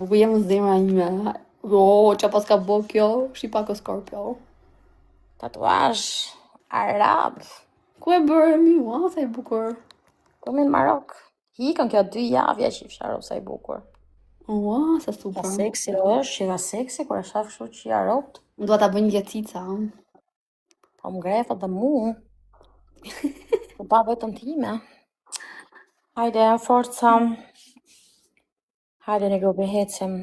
Bukur jam në zemra ime. O, që pas ka bo kjo? Shqipa kë Skorpio. Tatuazh arab. Ku e bërë mi? Ua, sa i bukur. Komi në Marok. Hikën kjo 2 javja që i fsharë sa i bukur. Ua, sa Ja super. seksi është, që seksi, kur e shaf kështu që ja ropt. Dua ta bëj një vjetëcica. Po më grefët dhe mu. Po pa vetën time. Hajde, forca. Hajde në grupi hecim.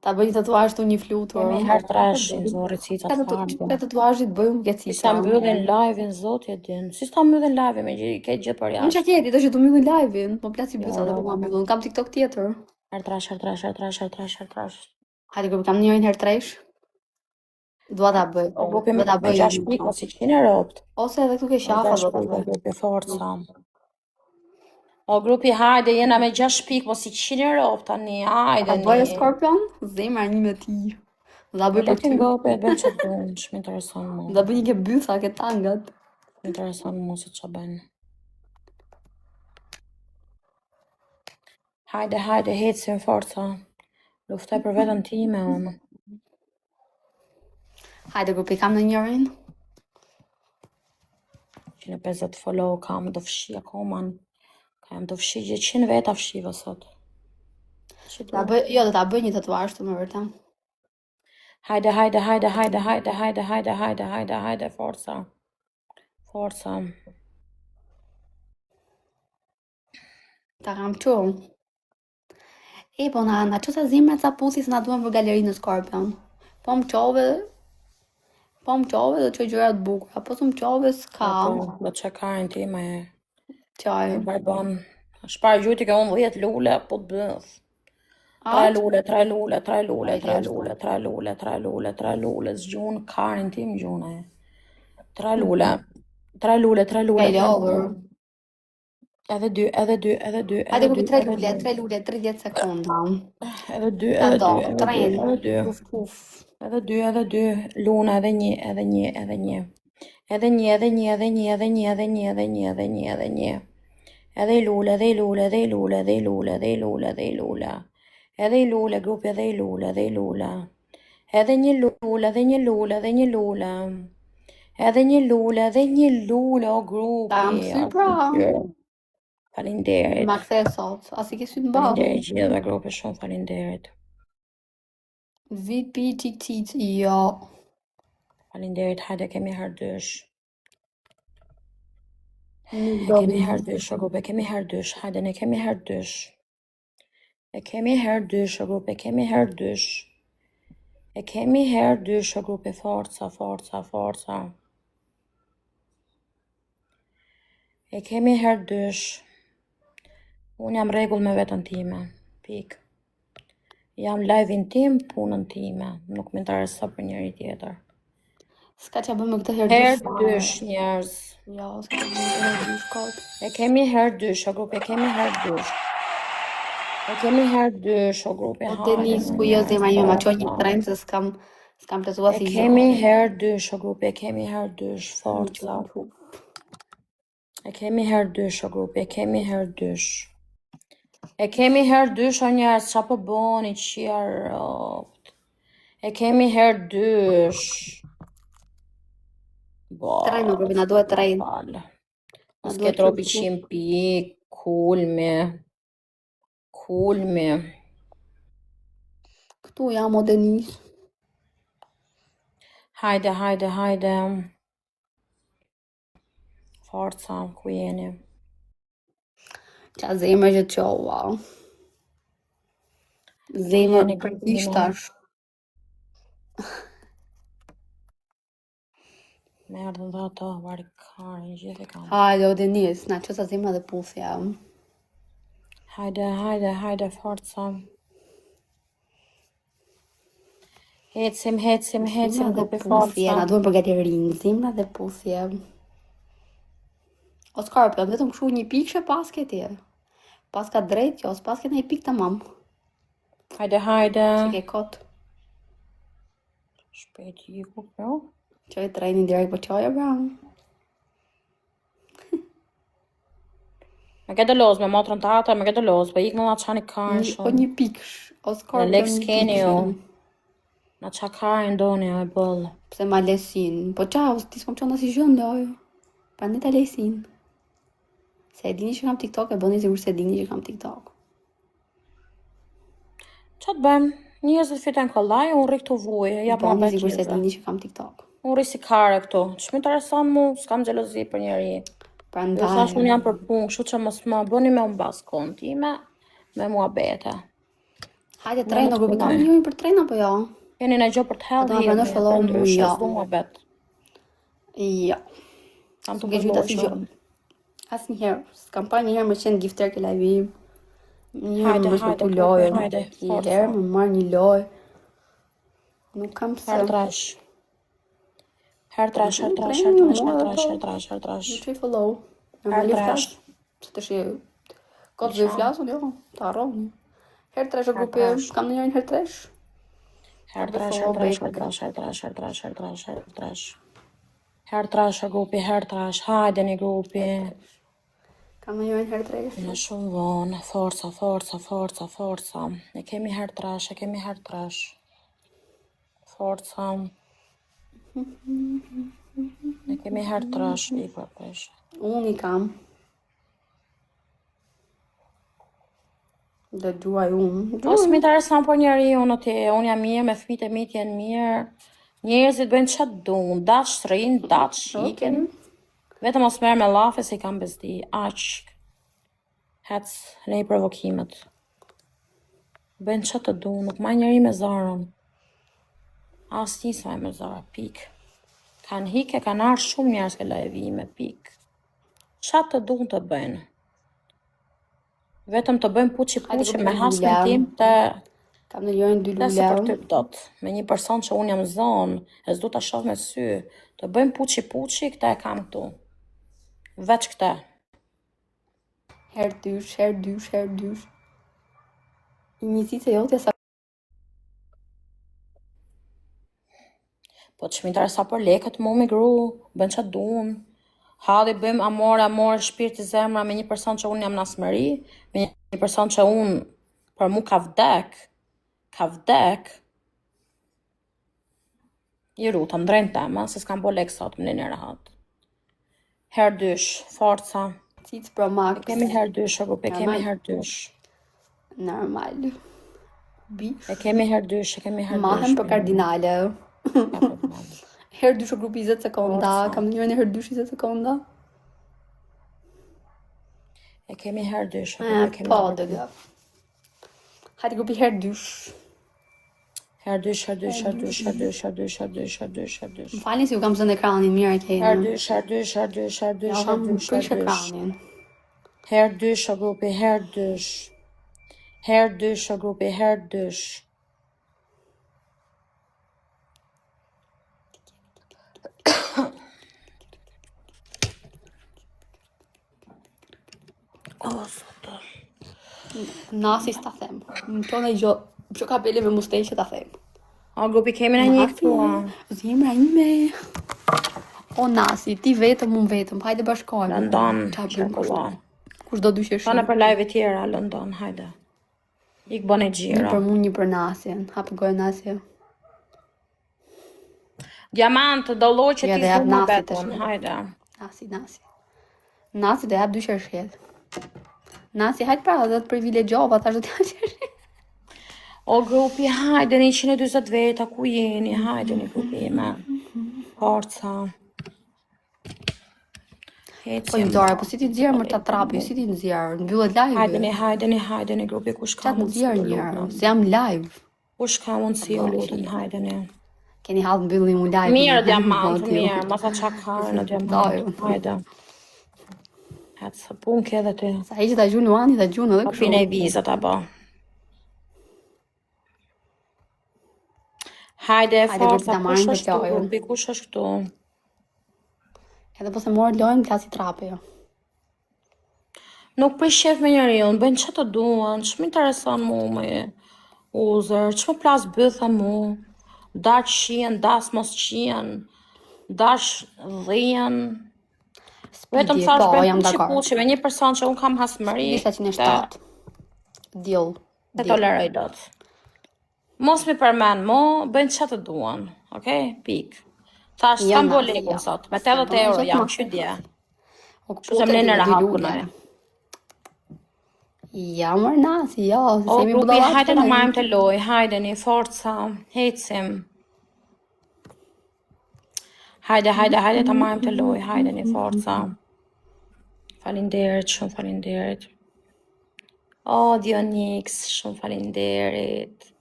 Ta bëj një tatuazh të një flutur. Kemi herë trashin, zori cicat farbe. Ka tatuazhit bëjmë vjetëcica. Si sa mbyllin live-in, zoti e din. Si sa mbyllin live-in, me ke gjithë për Unë jashtë. që kjeti, të që të mbyllin live-in. Po plasi Jo, bysa dhe po ma mbyllin. Kam TikTok tjetër. Herë trash. Hajde grupi, kam njërin herë tresh. Dua ta bëj. O grupi Dua ta me bëj. 6 pikë, si 100 ropt. Ose edhe këtu ke shafa do ta bëj. Grupi forca. O grupi hajde, jena me 6 pikë, mos i 100 ropt tani, hajde Ta bëj Skorpion, zemra një me ti. Da bëj për ty. Gope, bën që bën, më intereson mu. Da bëj një ke bytha, ke tangat. Më intereson mu se që bën. Hajde, hecim forca. Luftaj për vetën time, unë. Hajde grupi, kam në njërin. 150 follow kam, do fshi akoman. Kam do fshi gjithë 100 veta fshiva sot. Da bëj, jo, do ta bëj një tatuazh të më vërtet. Hajde, forca. Ta kam qo. E, po na që sa zemra ca pusi se na duan për galerinë në Skorpion. Po më qove do që gjërat bukura, po të më qove s'ka. Do që karin ti me Qaj. barbon. Shpar gjuti ka unë 10 lule, po të bëth. 3 lule, zgjun karin tim gjune. 3 lule. Edhe dy. Hajde grupi 3 lule, 30 sekonda. Edhe dy. Edhe dy. Luna, edhe një. Edhe një. Edhe i lule. Edhe i lule, grupi, edhe i lule. Edhe një lule, o grupi. Ta më sy pra. Falinderit. Ma kthe sot, as i ke sy të mba. Falinderit gjithë dhe grupi, shumë falinderit. VP tit, jo. Falinderit, hajde kemi herdysh. Kemi herdysh, o grupe, hajde ne kemi herdysh. E kemi herdysh, o grupe, o grupe, forca. E kemi herdysh. Unë jam rregull me vetën time, pik. Jam live-in tim, punën time, nuk më intereso për njëri tjetër. S'ka që bëmë këtë herdysh njerëz. Jo, s'ka që bëmë këtë herdysh kot. E kemi herdysh, o grupe, o grupe, hajde. Denis, ku jo zemra ime, ma qo një trend se s'kam të zua si jo. E kemi herdysh, o grupe, forca. E kemi herdysh, o grupe, E kemi herdysh, o njerëz, qa po boni qia ropt. E kemi herdysh. Trajnë, grupi, na duhet trajnë. Mos ke tropi 100 pik, kulmi. Këtu jam o Denis. Hajde. Forca, ku jeni? Qa zemër që qoa. Zemër për ishtash. Merdën dhe ato, varikarin, gjithë e kam. Hajde, o Denis, na që sa zemra dhe puthja. Hajde, forca. Hecim, grupi forca. Na duhen për galerinë, zemra dhe puthja. O Skorpion, vetëm këshu një pikë që pas ke ti. Pas ka drejt, jo, pas ke një pikë të mamë. Hajde. Që ke kotë. Shpejt i ku, jo? Qoj trajnin direkt për qoja, bra. Me ke dëloz, me motrën të ata, me ke dëloz, po ik në la qani karën O shumë. një pikësh, o Në skorpion lek një s'keni ju. pikësh. Në qa karën doni o e bëllë. Pse ma lesin. Po qa, ti s'kom qona si gjëndë, ojo. Pra ne ta lesin. Se e dini që kam TikTok, e bëni sigur se e dini që kam TikTok. Qa të bëjmë? Njerëzit fiten kollaj, unë rri këtu vuje, ja pa Bëni bet sigur se e njerëzve. dini që kam TikTok. Unë rri si kare këtu. Që më intereson mu, s'kam gjelozi për njeri. Pra Ju ndaj. thash unë jam për punë, kështu që mos më bëni me unë bas kontime, me mua bete. Hajde treno, grupi kam njërin për treno, po jo? Jeni në gjo për të hellë Ata më pranosh follow mu, jo. s'du mua bet. Jo. Kam të Ke gjyta si gjë. përloqën. As njëherë, s'kam pa njëherë më qenë gifter ke live im. Njëherë Hajde, më shme hajde, pu grupi, lojën. hajde, Njëherë më marrë një lojë. Nuk kam pse. Herë trash. Herë trash, herë trash, Treno, herë trash, mua herë dhe trash, po. herë trash, herë trash. Më qëj follow. Normali trash. flas. Që të shi... Kotë zë flasun, jo. Ta arroni. Herë tresh o grupi, trash. kam njërin herë tresh. Herë Abe trash, follow herë trash, back. herë trash, herë trash, herë trash, herë trash, herë trash. Herë trash o grupi, herë trash, hajde një grupi. Kam njërin herë tresh. Në shumë vonë, forca, forca, forca, forca. E kemi herë trash, e kemi herë trash. Forca. E kemi herë trash, i përpesh. Unë i kam. Dhe duaj unë. Mos më intereson për njeri unë ti, unë jam mirë, me fëmijët e mi t'jen mirë. Njerëzit bëjnë çfarë duan, dash rrin, dash shiken. Vetëm mos merr me llafe se i kam bezdi, aq. Hec në i provokimet. Bëjnë çfarë të duan, nuk marr njeri me zarën. As ti s'maj me zarë, pik. Kanë hike, kanë arë shumë njerëz ke lajvime, pik. Çfarë të duan të bëjnë? Vetëm të bëjmë puçi me hasmin tim të Kam në lojën 2 se për lule. ty dot. Me një person që unë jam zonë, e s'du ta shoh me sy. Të bëjmë puçi, këta e kam këtu. Veç këta. Herë dysh, herë dysh, herë dysh. Njësit se jote sa... Po që më interesa për lekët mu me gru, bën që duan. Halli bëjmë amore, shpirti zemra me një person që unë jam nasmëri, me një person që unë për mu ka vdek. I ruta, më drejnë tema, se s'kam po lekë sot më një rahat. Herë dysh, forca. Cic pro max. Kemi herë dysh, o grupe, kemi herë dysh. Normal. Bish. E kemi herë dysh, Mahem për kardinale. Herë dysh o grupi 20 sekonda, kam njërën e herë dysh 20 sekonda. E kemi herë dysh, o grupe, kemi po, dëgë. Hajde grupi herë dysh. Herë dysh, herë dysh, herë dysh, herë dysh, herë dysh, herë dysh, herë dysh, herë dysh. Më falni si u kam zënë ekranin, mirë e kejnë. Herë dysh, herë dysh, herë dysh, herë dysh, herë dysh, herë dysh. Herë dysh, o grupi, herë dysh. Herë dysh, o grupi, herë dysh. Nasi s'ta them. Më tonë e gjo, që ka pele me musteshe ta them. O grupi, kemi në një këtu. Zemra ime. O Nasi, ti vetëm, unë vetëm, hajde bashkojmë. London, qokolla. Kush do dyshesh? Pane për live tjera, London, hajde. Ik bën e gjira. Një për mu, një për Nasin. Hapë gojë Nasi. Diamant, do lloj që Ja, ti dhe jap s'u më Nasi beton, tash. hajde. Nasi. Nasi do jap dysher shkjet. Nasi, hajde pra, dhe të privilegjova, tash do t'jap dysher. O grupi, hajde një 120 veta, ku jeni, hajde një grupi ime. Forca. Po një dore, po si ti nëzirë mërë të trapi, si ti nëzirë, nëbyllet live. Hajde një grupi, kush ka Qatë mundësi nëzirë u njërë, lutëm. se jam live. Kush ka mundësi u lutëm, hajde një. Keni halë mbyllim u live. Mirë diamant, mirë, masa qakarë në diamant, hajde. Hajde, së pun ke dhe ti. Sa i që ta gjunë Luani, ta gjunë edhe këshu. Pine i vizat, abo. Hajde, forca, kush është këtu, grupi, kush është këtu? Edhe po se morë lojnë, plasi trapi. Nuk për shef me njëri, unë bëjnë që të duan, që më interesan mu me uzër, që më plas bëtha mu, dash qien, das mos qien, dash dhien. Vetëm Speedy, thash po, bëjmë jam puçi dakord. puçi me një person që unë kam hasmëri. Speedy 707. Deal. Të toleroj dot. Mos mi përmend mo, bëjnë që të duan. Okej? Pik. Thash, s'kam bo lekun sot. Me 80 euro jam që dje. Që se më në rahat punoj. Ja, mërë nasi, ja. O, grupi, hajde në marrim të loj. Hajde një forca. Hecim. Hajde të marrim të loj. Hajde një forca. Falinderit, shumë falinderit. O, Dionix, shumë falinderit.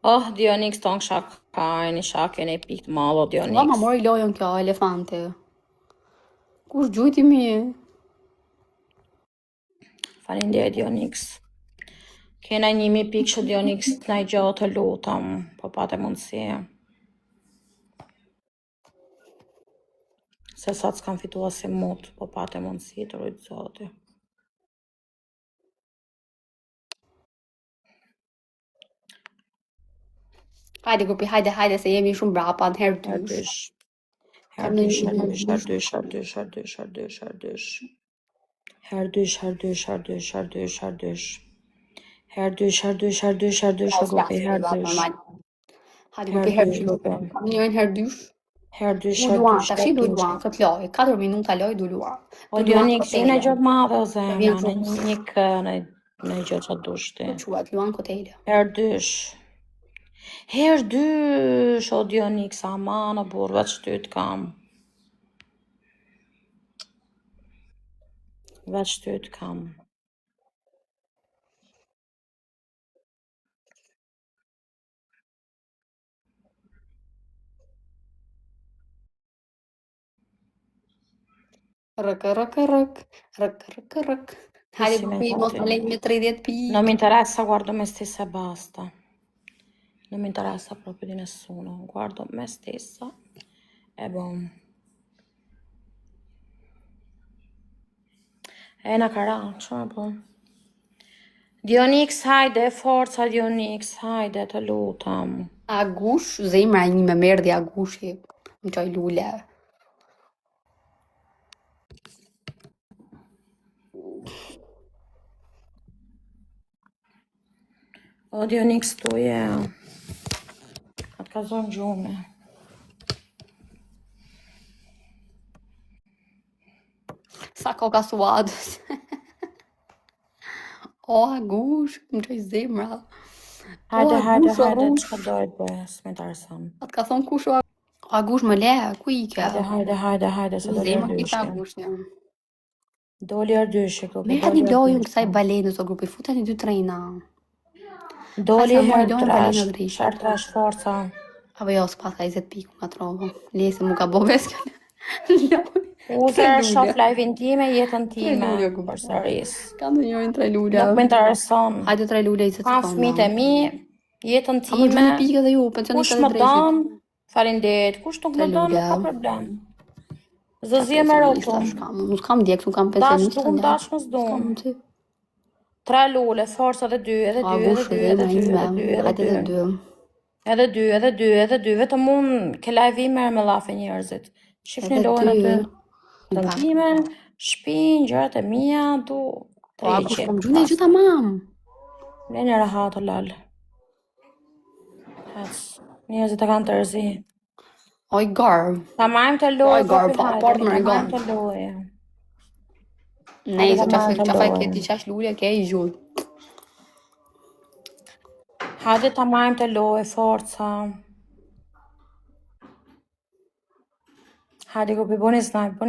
Oh, Dionix, tonë shakajnë, shakajnë e pikë malo, Dionix. Va, ma mori lojën kjo, elefante. Kush gjujti mi? Falinderit, Dionix. Kena 1000 pikë që Dionix në i gjotë të lutëm, po pate mundësi. Se sot s'kam fitua si mut, po pate mundësi të rujtë zoti. Hajde grupi, hajde, se jemi shumë brapa, në herë dysh. Duluan, tashi duluan, këtë loj, 4 minuta loj duluan. O Dionix, unë e gjopë madhe o zemra, në një kë, në gjopë që dushti. Quat, luan kotejle. Herë dysh, o Dionix, aman, o burë, veç ty të kam. Veç ty të kam. Rëk. Hajde grupi, mos më lejnë me 30 pikë. Non mi interessa, guardo me stessa e basta. Non mi interessa proprio di nessuno, guardo me stessa e bom. E na kara, që me bom. Dionix, hajde, forca Dionix, hajde, të lutam. Agush, zemra një me merdi Agushi, më qoj lule. O Dionix tu je, atë ka zonë gjume. Sa koka suadës. O, Agush, më qoj zemra. Hajde, që dojtë bëhe, s'me të arsam. Atë ka thonë kush o Agush më le, ku i ke? Hajde, se doli ardyshe. Doli ardyshe, grupi, Me doli një lojën kësaj balenës o grupi, futani 2 trejna. Doli herë trash forca. Apo jo, s'pas ka 20 piku nga trovo. Lese mu ka bo veskën. Uzer, shof live-in time, jetën time, për sëris. Kam të njojnë 3 lule. Nuk me intereson. Hajde 3 lule 20 sekunda. Kam fëmijët e mi, jetën time. A më gjoni pikë dhe ju, pensionista Kush dhe më drejshit. don, falinderit. Kush nuk më don, nuk ka problem. Zëzje me rotum. Nuk kam djekë, nuk kam pensionista. Dash mos dum. 3 lule, forca dhe 2, edhe 2, vetëm unë ke live-i merë me lafe njerëzit. Shifni lojën aty. Të në time, shpinë, gjërat e mija, du, Po, Agush, kom gjune i gjitha mam. Ne një rahatë, lal. Njerëzit e kanë të rëzi. Oj, garë. Ta majmë të lojë, Oj, garë, partë më regon. të lojë. Nej, që faj këti qash lule, ke i gjullë. Hajde ta majmë të lojë, forca. Hajde grupi, boni snipe.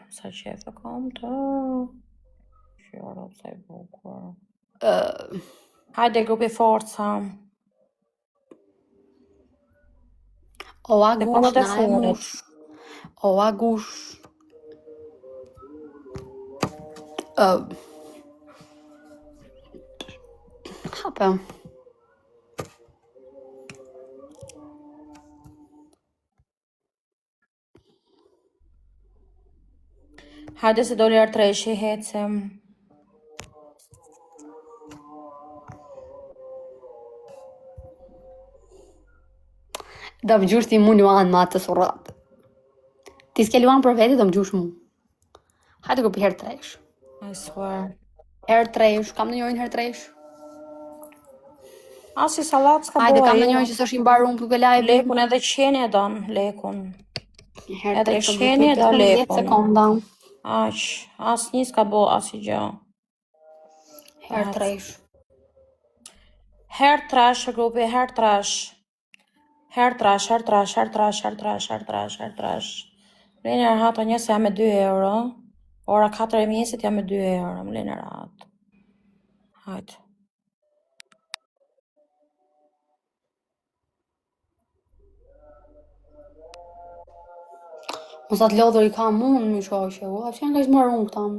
Sa qefe kam të. Shjara, sa i bukur. Hajde grupi, forca. O Agush, na e mush. O Agush. Hape. Hajde se doli artreshi, hecim. Da më gjurë si mu një anë ma të surat. Ti s'ke luan për veti, do më gjush mu. Hajde grupi herë tresh. I swear. Herë tresh, kam në njërin herë tresh. Asi salat s'ka Hajde, bo kam në ajo. njërin që s'është i mbar unë për live. Lekun edhe qeni e don, lekun. Herë Edhe tresh, qeni e do 15 lekun. sekonda. Aq, as një s'ka bo asi gjë. Herë tresh. Herë trash, grupi, herë trash. Herë trash, herë trash, herë trash, herë trash, herë trash, herë trash. Lene rahat o njëse jam me 2 euro. Ora 4 e mjesit jam me 2 euro. Më lene rahat. Hajtë. Mos atë lodhër i kam unë, më shoqe. A që janë ka ishtë marrë unë këtam?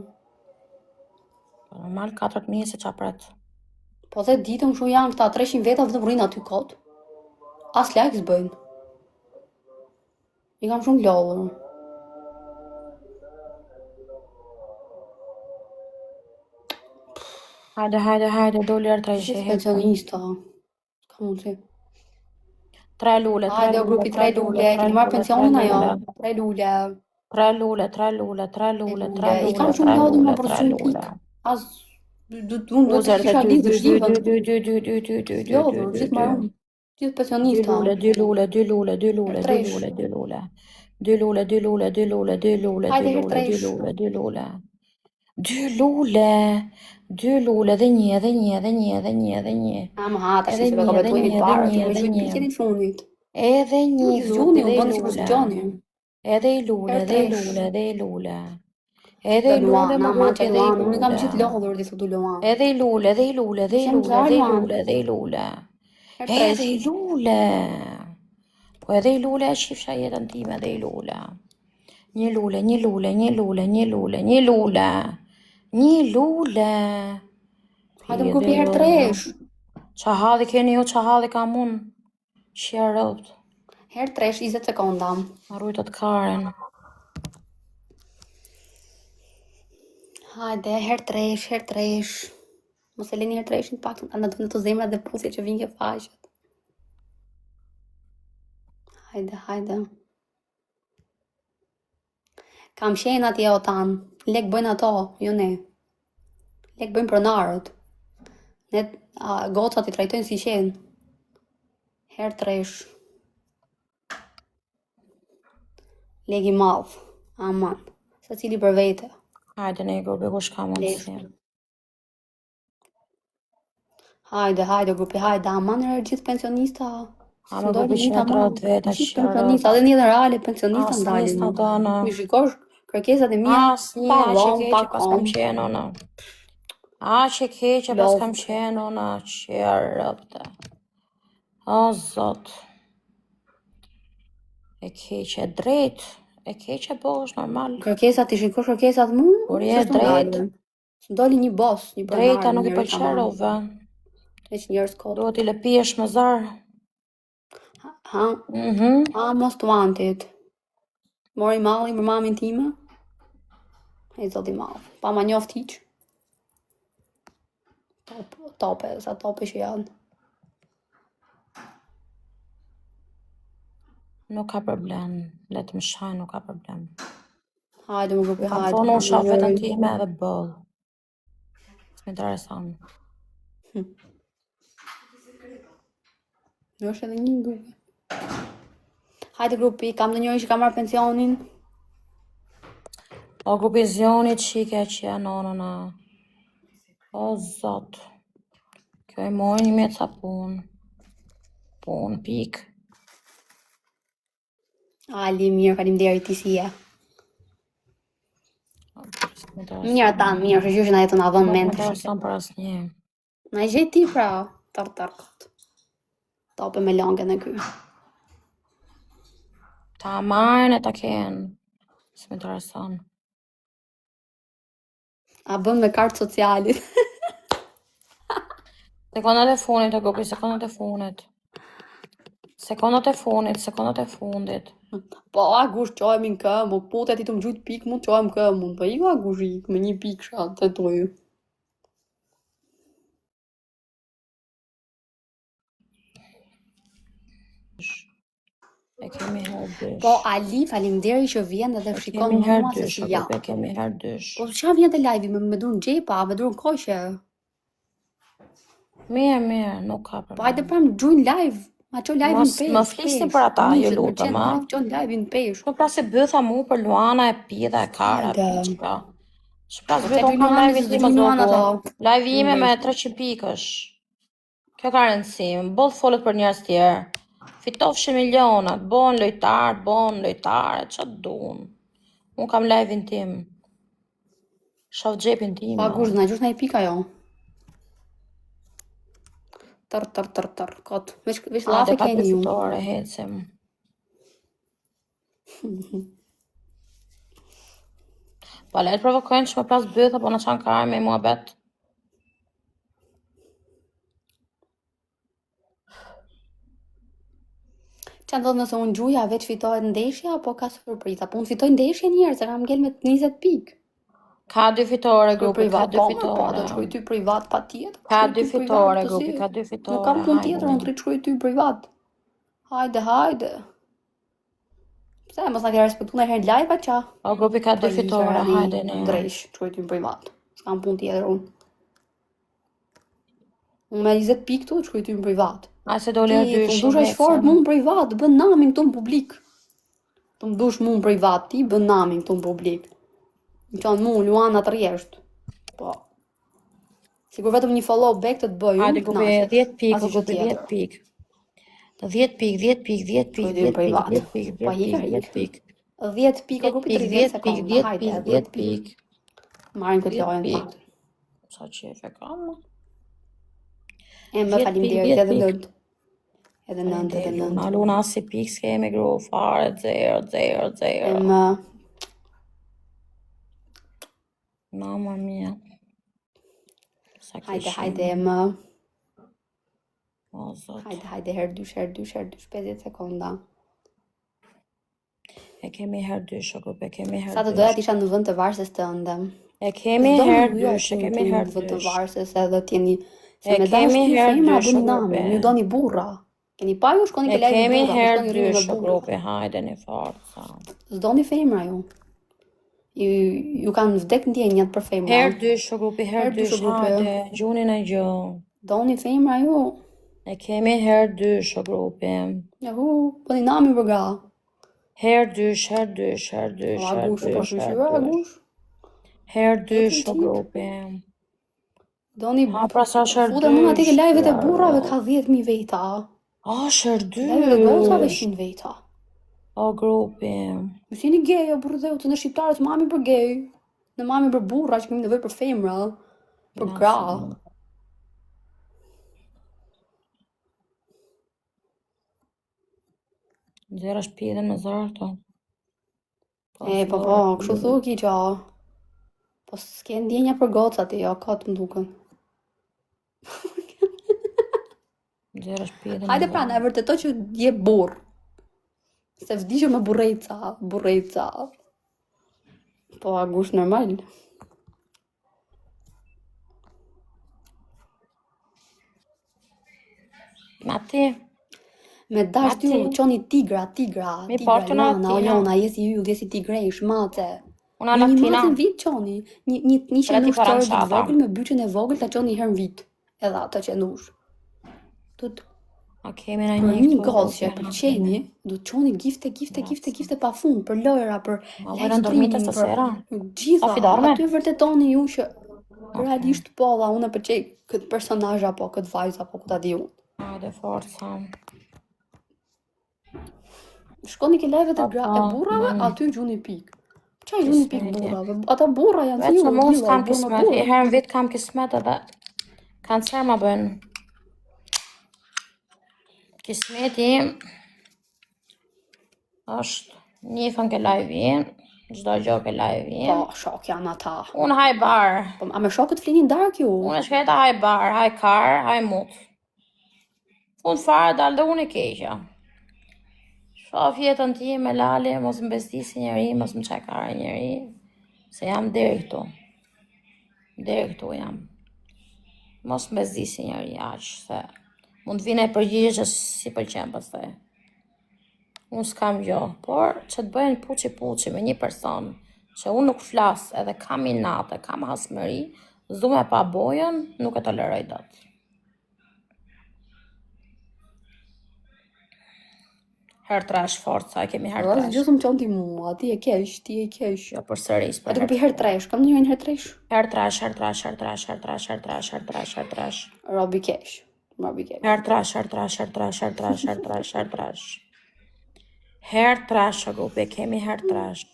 Normal 4 mjesit qa pret. Po dhe ditëm shu janë këta 300 veta vëtë vrinë aty kot. As like s'bëjnë. I kam shumë lodhër. Hajde, do lërë 3 Që pensionista. Ka mund që. 3 lule, 3 Hajde, lule, grupi 3 lule. Keni marrë pensionin ajo? 3 lule. 3 lule, 3 lule, 3 lule, 3 lule. I kam shumë lodhër më për shumë pik. As, unë do të kisha lidhë shqivet. Lodhër, gjithë marrë unë. Gjithë pensionista. 2 lule, 2 lule, 2 lule, 2 lule, 2 lule. 2 lule, 2 lule, 2 lule, 2 lule, 2 lule, 2 lule, 2 lule. 2 lule, 2 lule, dhe një, dhe një, dhe një, dhe një, dhe një. A më hata, që se me ka betu e një parë, të me shujt pikjen i fundit. Edhe një, Gjuni, unë bëndë që përsi gjoni. edhe i lule, edhe i lule, edhe i lule. Edhe i lule, më grupi, edhe i lule. Unë kam gjithë lodhër, di thotu Luan. Edhe i lule, edhe i lule, edhe i lule, edhe i lule, edhe i lule. Edhe i lule. Po edhe i lule e shifsha jetën time, edhe i lule. Një lule, një lule, një lule, një lule, një lule. Një lule. Hajde më grupi herë tresh. Qa hadhi keni ju, qa hadhi kam unë. Shia rëvët. Herë tresh, 20 sekonda. Arrujtët Karen. Hajde, herë tresh, herë tresh. Mos e leni herë treshin pak, në të të zemra dhe pusje që vinë ke faqet. Hajde. Kam shenë atje o tanë. Lek bëjnë ato, jo ne. Lek bëjnë pronarët. Ne gocat i trajtojnë si shenë. Herë tresh. Lek i madh. Aman. Se cili për vete. Hajde ne grupi kush ka mundësi. Hajde grupi, hajde. Aman e gjithë pensionista. Ama grupi që në 30 veta që pensionista, dhe një dhe reale pensionista ndalin. Asë një s'na Mi shikosh kërkesat e mija, Asë një që keqe pas kam qenë ona. A që keqe pas kam qenë ona, që rëpte. O zot. E keqe drejt, e keqe po është normal. Kërkesat, ti shikosh kërkesat mu? Por je drejt. Ndoli një boss, një pronar. Drejta nuk i pëlqerove. Veç njerëz kot. Duhet i lëpiesh më zarë. Most wanted. Mori malli për mamin time. E zoti malli. Pa ma njoft hiq. Tope, sa tope që janë. Nuk ka problem. Letë më shaj, nuk ka problem. Hajde më grupi, hajde. Kam thonë unë shaf vetën time edhe bëllë. S'me interesan. Në është edhe një grupi. Hajde grupi, kam në njëri që ka marrë pensionin. O grupi zionit qike që janë onëna. O zot. Kjo e mojë një meca punë. Punë, pikë. Ali, mirë, faleminderit ti si je. Mirë ta, mirë, që gjyshin a jetë nga dhëmë mente. Nuk më për asë një. Na i gjetë ti pra, tërkët. Tope me langën e ky. Ta marrën e ta kenë. S'me intereson. A bën me kartë socialit. Sekondat e funit, o grupi, sekondat e funit. Sekondat e fundit. Po, Agush, qojmë në këmë, po të ti të më gjujtë pikë, mund qojmë këmë, po i Agush ikë, me një pikë shatë të tojë. E kemi herë dysh. Po, Ali, faleminderit që vjen edhe shikon Kemi herë mua se dysh, si o jam. grupi, kemi herë dysh. Po, çfarë vjen te live me durën xhepa, me durën koqe? Mirë, nuk ka Po, hajde problem. pam join live. Ma çon live-in pesh. Më flisni për ata, ju lutem, a? Çon live-in pesh. Po plasi bëtha mu për Luana e Pida e Kara, Hajde. piçka. Shpras Po, bëtë, te unë kam Luana, live-in se tim, të Luana zogu. tha. Live ime me Mbes. 300 pikësh. Kjo ka rëndësi, boll folët për njerëz tjerë. Fitofshin milionat, bon lojtarë, që dun. Unë kam live-in tim. Shoh xhepin tim. Pa gush, na gjush na I pika jo. Tër, kot. Vesh lafe keni ju. Fitore, hecim. Po lejtë provokojnë që me plas bëtha, po në qanë ka me mua bet. Qa ndodh nëse unë gjuja veç fitohet ndeshja, apo ka surpriza? Po unë fitoj ndeshje njerë, se kam ngel me 20 pikë. Ka 2 fitore grupi, ka 2 Po, fitore. do të shkoj ty privat pa tjetër. Ka 2 fitore grupi, ka 2 fitore. Nuk kam punë tjetër, unë të shkoj ty privat. Hajde. Pse, mos na ke respektu në herë live, qa? O grupi ka 2 fitore, hajde ne. Dresh, shkoj ty privat. S'kam punë tjetër unë. Unë me 20 pikë tu, shkoj ty privat. A se do lirë dysh. Ti, dush fort mu në privat, bën namin këtu në publik. Të më dush mu në privat, ti bën namin këtu në publik. Në qanë mu, Luana të rjesht. Po. Sigur vetëm një follow back të bëj unë. Hajde grupi, 10 pikë, grupi, 10 pikë. 10 pikë. 10 pikë, 10 pikë, 10 pikë. 10 pikë, grupi 30 sekonda. Hajde, 10 pikë. Marim këtë lojën pak. Sa qefe kam? E më faleminderit edhe nënt. Edhe nënt. Luna si pikë s'kemi gru, fare, 0. E më... Mama mia. Hajde, e më... O, zot. Hajde, herë dysh, 50 sekonda. E kemi herë dysh, o grupe, kemi herë dysh. Sa të doja t'isha në vend të varses të ndëm. E kemi herë dysh, e kemi herë dysh. Vend të varses edhe t'jeni... E kemi herë dysh, o grupe. Ju doni burra. Keni pa ju shkoni ke lejnë burra. E kemi herë dysh, o grupe, hajde një forca. S'doni femra ju. Ju kanë vdek ndjenjat për femra. Herë dysh, o grupi, herë dysh, hajde, gjunin e gjo. Doni femra ju. E kemi herë dysh, o grupi. Po një nami përga. Herë dysh. Herë dysh, o grupi. Doni... Ha, pra sa shërë dysh. Fude mund ati ke lajvet e burrave ka 10.000 veta. A, shërë dysh. Lajvet e gocave 100 veta. O, grupi. Më si një gej, o burrdheu, të në shqiptarët mami për gej. Në mami për burra, që kemi nevojë për femra. Për gra. Zera shpiden me zarto. Po, kështu thuki qa. Po s'ke ndjenja për gocat, jo, ka të mduken. Zera shpiden. Hajde pra, në e vërtetoj që je burr. Se vdishë me burreca. Po, agush normal. Ma ti? Me dash ty, qoni tigra. Mi partë në Lana, o jona, jesi yll, jesi tigresh, mace. Una latina. Një mace në vit qoni. Një që nush qërë të vogël, me byqën e vogël, ta qoni herë në vit. Edhe ata që nush. A kemi në një këtu. Për një gosë që për qeni, du të qoni gifte pa fund, për lojra, për live streaming, për gjitha. Aty vërtetoni ju që realisht po, dha unë për qej këtë personazh apo këtë vajzë apo ku ta di unë. Hajde forca. Shkoni ke live të burrave, aty gjuni pik. Qa gjuni pik burrave? Ata burra janë si ju. Veç mos kam kismet, i herë në vit kam kismet edhe kanë qërë ma bënë. Kismeti është njëfën ke live-in, gjdo gjo ke live-in. Po, shok janë ata. Unë haj barë. Po, a me shokët flinin dark ju? Unë shketa haj barë, haj karë, haj mutë. Unë farë dalë dhe unë i keqja. Shof jetën ti me lale, mos më bestisi njëri, mos më qajkare njëri. Se jam deri këtu. Deri këtu jam. Mos më bestisi njëri aqë, se mund vine e përgjigje që si pëlqen pastaj. Unë s'kam jo, por që të bëjnë puqi me një person që unë nuk flas edhe kam inate, kam hasmëri, zdu me pa bojën, nuk e toleroj dot. Herë trash forca, e kemi herë Ose trash. gjusëm që ti mua, ti e kesh. Jo, për sëris, E për të kupi herë tresh, kam një herë tresh. Herë trash. Robi kesh. Herë trash. Herë trash, o grupi, e kemi herë trash.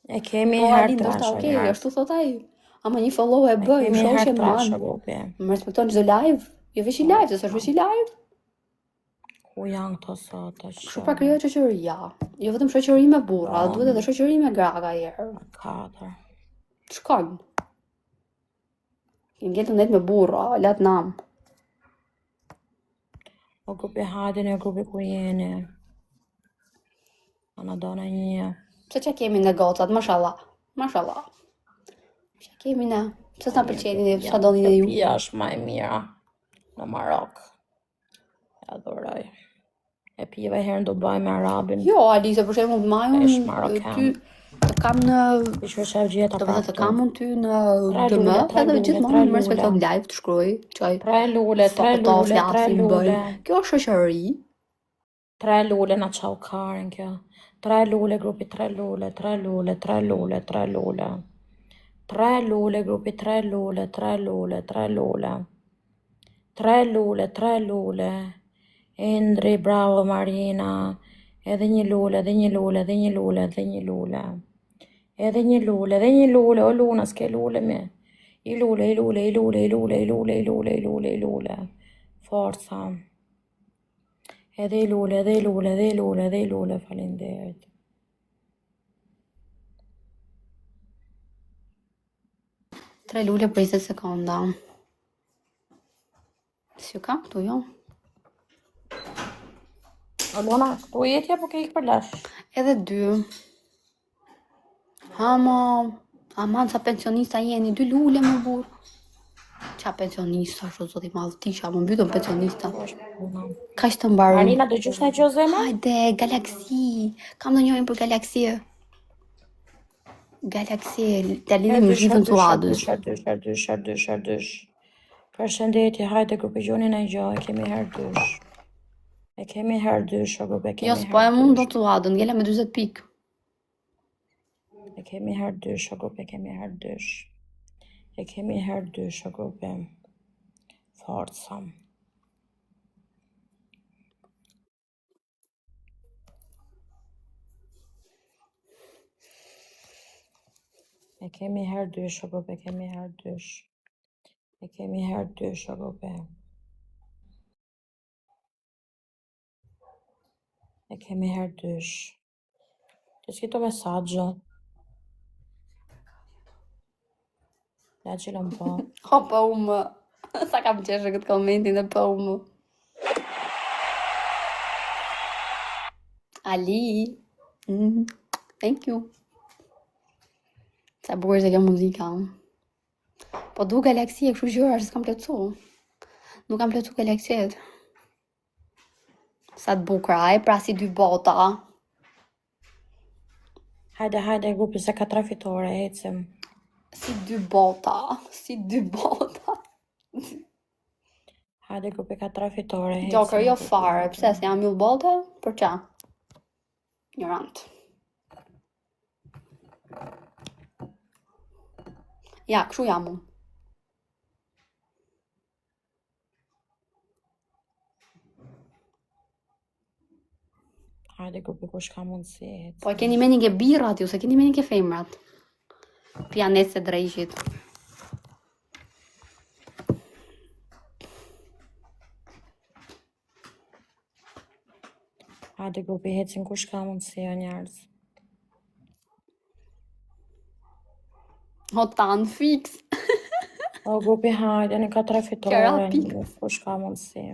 E kemi Po, herë Alin, do trash, shta o okej, njerëz. ashtu thot ai. Ama një follow e E bëj, kemi shoqe herë trash, man. o grupi. Më respekton çdo live. Jo veç i live, se s'është veç i live. Ku janë këto sot, të Kështu pra krijohet shoqëria. Jo vetëm shoqëri me burra, duhet edhe shoqëri me gra ka herë. 4. Shkon. I ngjetë net me burra, lat nam. O grupi hajden e grupi ku jeni. Ana dona një. Pse që kemi në gocat, mashallah. Që kemi në, pse s'na pëlqeni, sa doni dhe ju. Pia është ma e mira në Marok. Ja adhuroj. E piva herë në Dubai me Arabin. Jo, Alice, për shembull, Është majun marokan. ty të kam në Ishte shef gjeta të vëllë të kam unë ty në Tre dëmë, lule, tre edhe lule, gjithmonë tre më respekton lule. live të shkruaj, qaj 3 lule. bëj. Kjo është shoqëri. 3 lule na qau karen kjo. 3 lule grupi, 3 lule. 3 lule grupi, 3 lule. 3 lule. Indri, bravo Marina. Edhe një lule. Edhe një lule, o Luna, s'ke lule me. I lule. Forca. Edhe i lule, falinderit. Tre lule për 20 sekonda. Si kam këtu, jo? O Luna, këtu jetja po ke ikë për lash. Edhe 2. Aman, sa pensionista jeni, 2 lule më burë. Qa pensionista, shu zoti madhë, tisha, më mbytën pensionista. Ka që të mbaru. Marina, do gjusht në që zema? Hajde, Galaxy. Kam në njojnë për Galaxy. Të lidhim në gjithën të adës. Herdysh. Përshëndetje, hajde grupi gjoni në gjo, e kemi herdysh. O grupi, e kemi Jo, s'po e mund do të adën, ngella me 20 pikë. E kemi herdysh, o grupi, Forca. E kemi herdysh, o grupi. Të s'kito mesajë. Ja që lëm po. O, pa u më. Sa kam qeshë këtë komentin dhe pa u më. Ali. Thank you. Sa bukur se kjo muzika. Po du Galaxy e kështu gjëra që s'kam plotsu. Nuk kam plotsu Galaxyet. Sa të bukra, pra si 2 bota. Hajde, grupi, se ka 3 fitore, ecim. Si 2 bota. Hajde, grupi, ka 3 fitore, ecim. Joker, jo fare, pse se jam mjull bota? Për qa? Ignorant. Ja, kështu jam unë. Hajde, grupi, kush ka mundësi, ecim. Po e keni meni ke birrat ju, se keni meni ke femrat. Pjanet se drejshit. Hajde, grupi, ecim, kush ka mundësi, o njerëz. O tanë, fix. O grupi, hajde, në ka 3 fitore, Qëra pik. kush ka mundësi.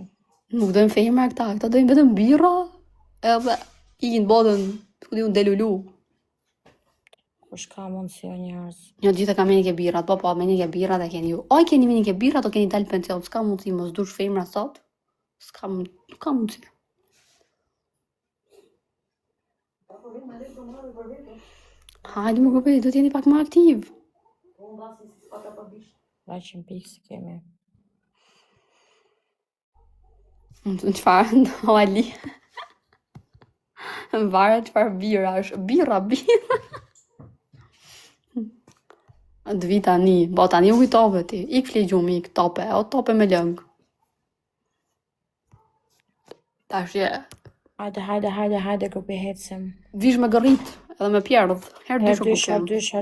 Nuk dojmë femra këta dojmë vetëm birra. Edhe ikin botën, ku di unë delulu. Kush ka mundësi, o njerëz. Jo, gjithë ka meni ke birrat, po, meni ke birrat e keni ju. Oj, keni meni ke birrat, o keni dalë pension, s'ka mundësi, mos dush femra sot. Nuk ka mundësi. Hajde më grupi, do t'jeni pak më aktiv. 100 pikë si kemi. Në çfarë? O Ali. Varet çfarë bira është. Birra. Të vi tani. Po tani u kujtove ti. Ik fli gjumi, ik tope. O tope me lëng. Tash je. Hajde grupi ecim. Vish me gërrit edhe me pjerdh. Herë dysh u Herdysh.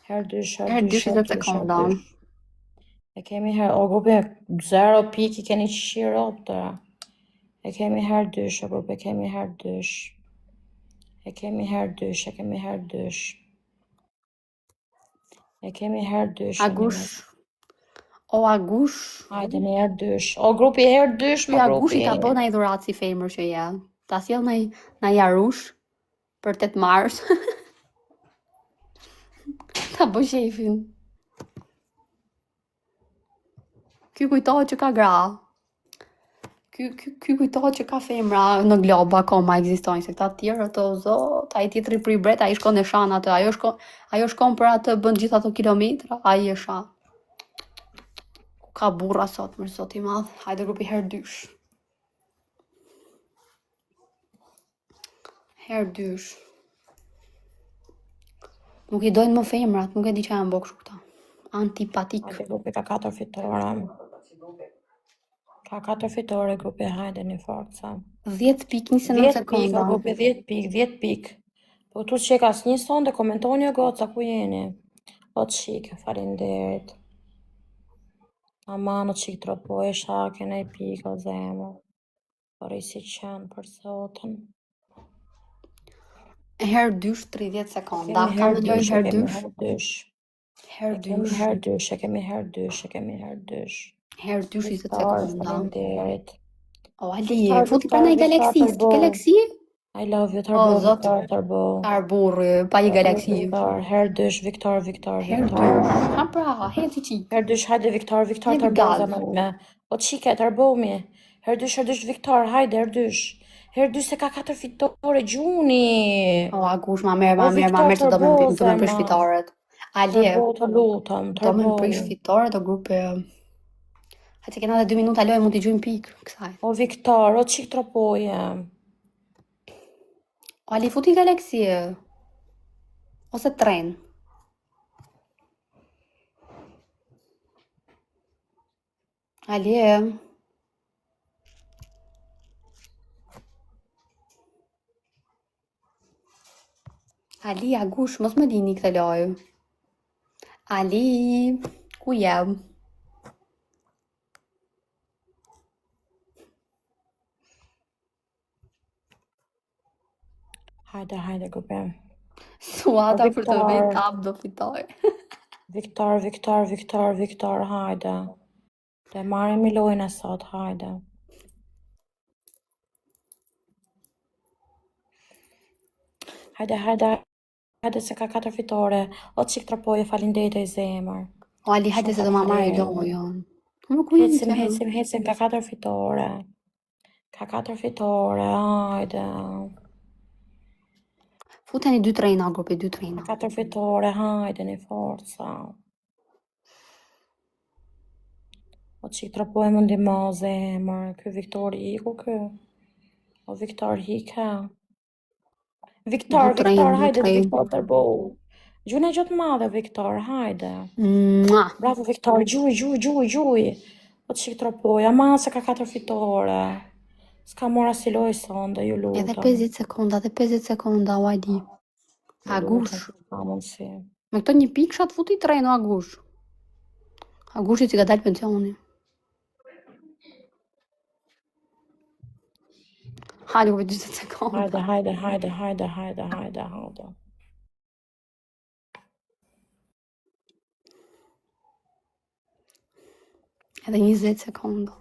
Herë dysh 20 sekonda. E kemi herë, o grupi 0 pik I keni qishirë optëra. E kemi herë dysh, o grupi, e kemi herë dysh. E kemi herë dysh. Agush. O Agush. Hajde një herë dysh. O grupi herë dysh, Ky Agushi ka bë ndaj dhuratë si femër që je. Ta sjell në Jarush për 8 mars. Ta bë shefin. Ky kujtohet që ka gra. Ky kujtohet që ka femra në glob akoma ekzistojnë, se këta të tjerë ato zot, ai tjetri pri bret, ai shkon në shan atë, ajo shkon për atë bën gjithë ato kilometra, ai e shan. Ka burra sot, më sot I madh. Hajde grupi herë dysh. Herë dysh. Nuk I dojnë më femrat, nuk e di që janë bokë këta. Antipatik. Hajde grupi ka 4 fitore. Ka 4 fitore grupi, hajde një forca. 10 pik 29 sekonda. 10 pik. Po tu që ka asnjë sonde, komentoni o goca ku jeni. O qike, falinderit. Aman o qik tropoj, shake në I pik o zemë. Por I si qenë për sotën. Herë dysh 30 sekonda. Ka më njëjë herë dysh. Herë dysh. Herë dysh 20 sekonda. Falinderit. O Ali, futi pra në galaksi? I love you, Tarbo, Tarbo. Tarburri, pa I galaksi. Herë dysh, Viktor. Herë dysh. Ha pra, heti qi. Herë dysh, hajde Viktor, Tarbo zamën. O qike, Tarbomi. Herë dysh, Viktor, hajde, herë dysh. Herë dysh se ka 4 fitore, gjuni. O Agush, ma merë që do me prish fitoret. Ali, të lutam, do me prish fitoret o grupe. Hajde se kena dhe 2 minuta loj, mund t'i gjujmë pikë kësaj. O Viktor, o qik tropoje. O Ali, futi galaksi. Ose tren. Ali, Agush, mos më dini këtë lojë. Ali, ku jam? Hajde, grupe. Suata për të vej tap do fitoj. Viktor, hajde. Dhe marrim I lojnë e sot, hajde. Hajde se ka 4 fitore. O qik tropoje, falinderit e zemër. O Ali, hajde se do ma marri lojën. Hecim, ka 4 fitore. Hajde. Futeni 2 trena, grupi 2 trena. 4 fitore, hajde një forca. O qik tropoje më ndihmo zemër. Ky Viktor iku kë. O Viktor hika. Viktor, hajde Viktor Tarbo. Gjune gjotë madhe, Viktor, hajde. Bravo, Viktor, gjuj. O qik tropoje, ama se ka 4 fitore. S'ka mora si loj sonde, ju lutam. Edhe 50 sekonda, o Ali. Agush. Me këto një pikë shatë futi treno, Agush. Agushi që ka dalë pensioni. Hajde, 20 sekonda. Hajde. Edhe 20 sekonda.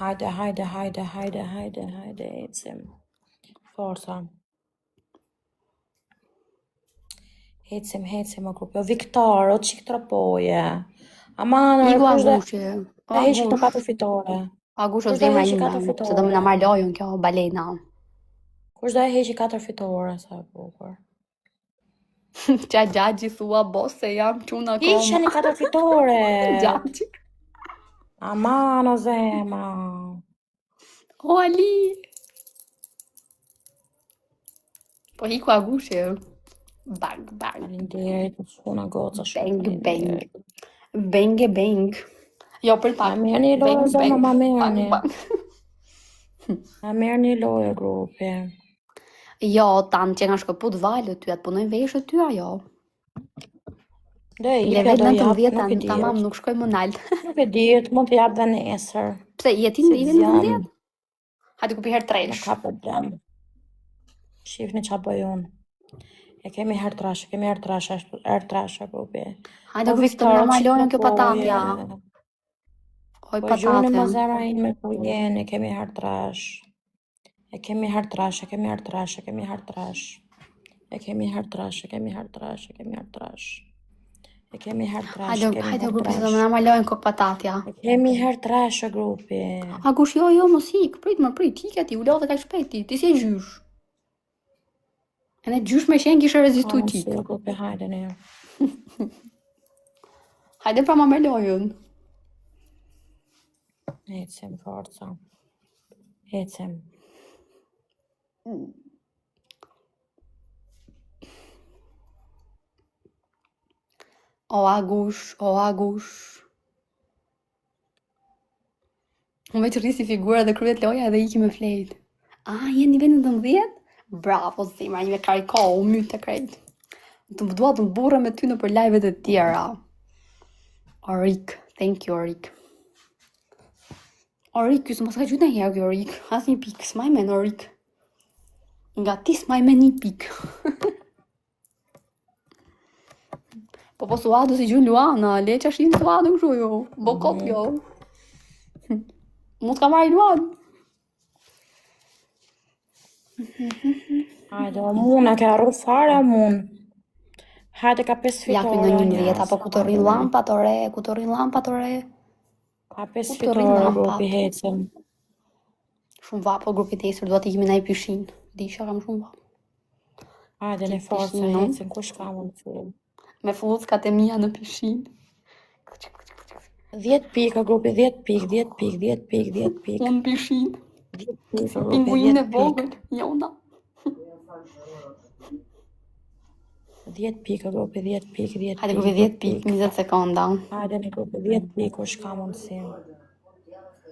Hajde, ecim. Forca. Ecim, o grupe. O Viktor, o qik tropoje. Aman, Iku Agushi. E heqë këto 4 fitore. Agush Kush është do zemra heqi ime, 4 që do më fitore? na marr lojën kjo balena. Kush do e heqi 4 fitore, sa e bukur. Qa gjagji thua boss se jam quna koma. Hiqeni 4 fitore. Gjagji. Aman o zemra. O Ali. Po hiku Agushi. Bang, bang. Faleminderit, shkuna goca shumë. Bang, bang. Faleminderit. Bang, bang. Jo, për Ma pak. merë një lojë, Bang, zemra, bang. ma merë Bang, një. bang. Ma merë një lojë, grupi. Jo, tanë që nga shkëput valë ty, atë punojnë veshë ty ajo. Do e jepja, Level do jap, 19, nuk e tamam, dihet. nuk shkoj më naltë. Nuk e dihet, mund të jap dhe nesër. Pse, jetin Se level zjan, 19? Hajde ku pi herë nuk tresh. ka problem. Shifni qa bëj unë. E kemi herë trash, grupi. Hajde grupi, të më na marr lojën kjo patatja. Oj, Po gjuni patate. më zemra ime ku jeni, e kemi herë trash. E kemi herë trash, e kemi herë trash, e kemi herë trash. E kemi herë trash, e kemi herë trash, e kemi herë trash. E kemi herë trash, e kemi Hajde herë grupi, se trash. të më na marr lojën kokë patatja. E kemi herë trash, grupi. Agush, jo, mos hik, prit, hik ati, u lodhe ka shpejti, ti si e gjysh. E ne gjysh me shenjë kishe rezistu Hajde, qik. si, grupi, hajde ne. Hajde pra ma me lojën. Ecim, forca. Ecim. O Agush, o Agush. Unë veç rrisi figura dhe kryet loja edhe iki me flejt. Jeni nivel 19? Bravo, zemra, një me kariko, u mytë të krejt. Të më dua të më burre me ty në për live-et e tjera. Orik, thank you Orik. Orik, kjo së mos ka gjytë në herë kjo Orik. As një pikë, s'maj men Orik. Nga ti s'maj men një pikë. Po suadu si gjun Luana, le që ashtë një suadu këshu jo. Bokop jo. Mos ka marrë Luan. Hajde, o muna, ke arru fare, o mun. Hajde, ka 5 fitore. Japi në 11, apo ku të rrin lampat ore, ku të rrin lampat ore. Ka 5 Ku të rrin fitore, lampat. grupi, hecim. Shumë vapo grupi tesër, duhet t'i kemi na i pishin. Disha kam shumë vapo. Hajde, në forca, Pishin, hecim, kush ka mund të. Me fulluckat e mia në pishin. 10 pika, grupi, 10 pik, 10 pik, 10 pik, 10 pik. Unë pishin. 10 pik, grupi, Pinguin e 10 pik. vogël, jona. 10 pika, grupi, 10 pik, 10 pik. Hajde grupi 10 pik, 20 sekonda. Hajde, në grupi, 10 pik, kush ka mundësi.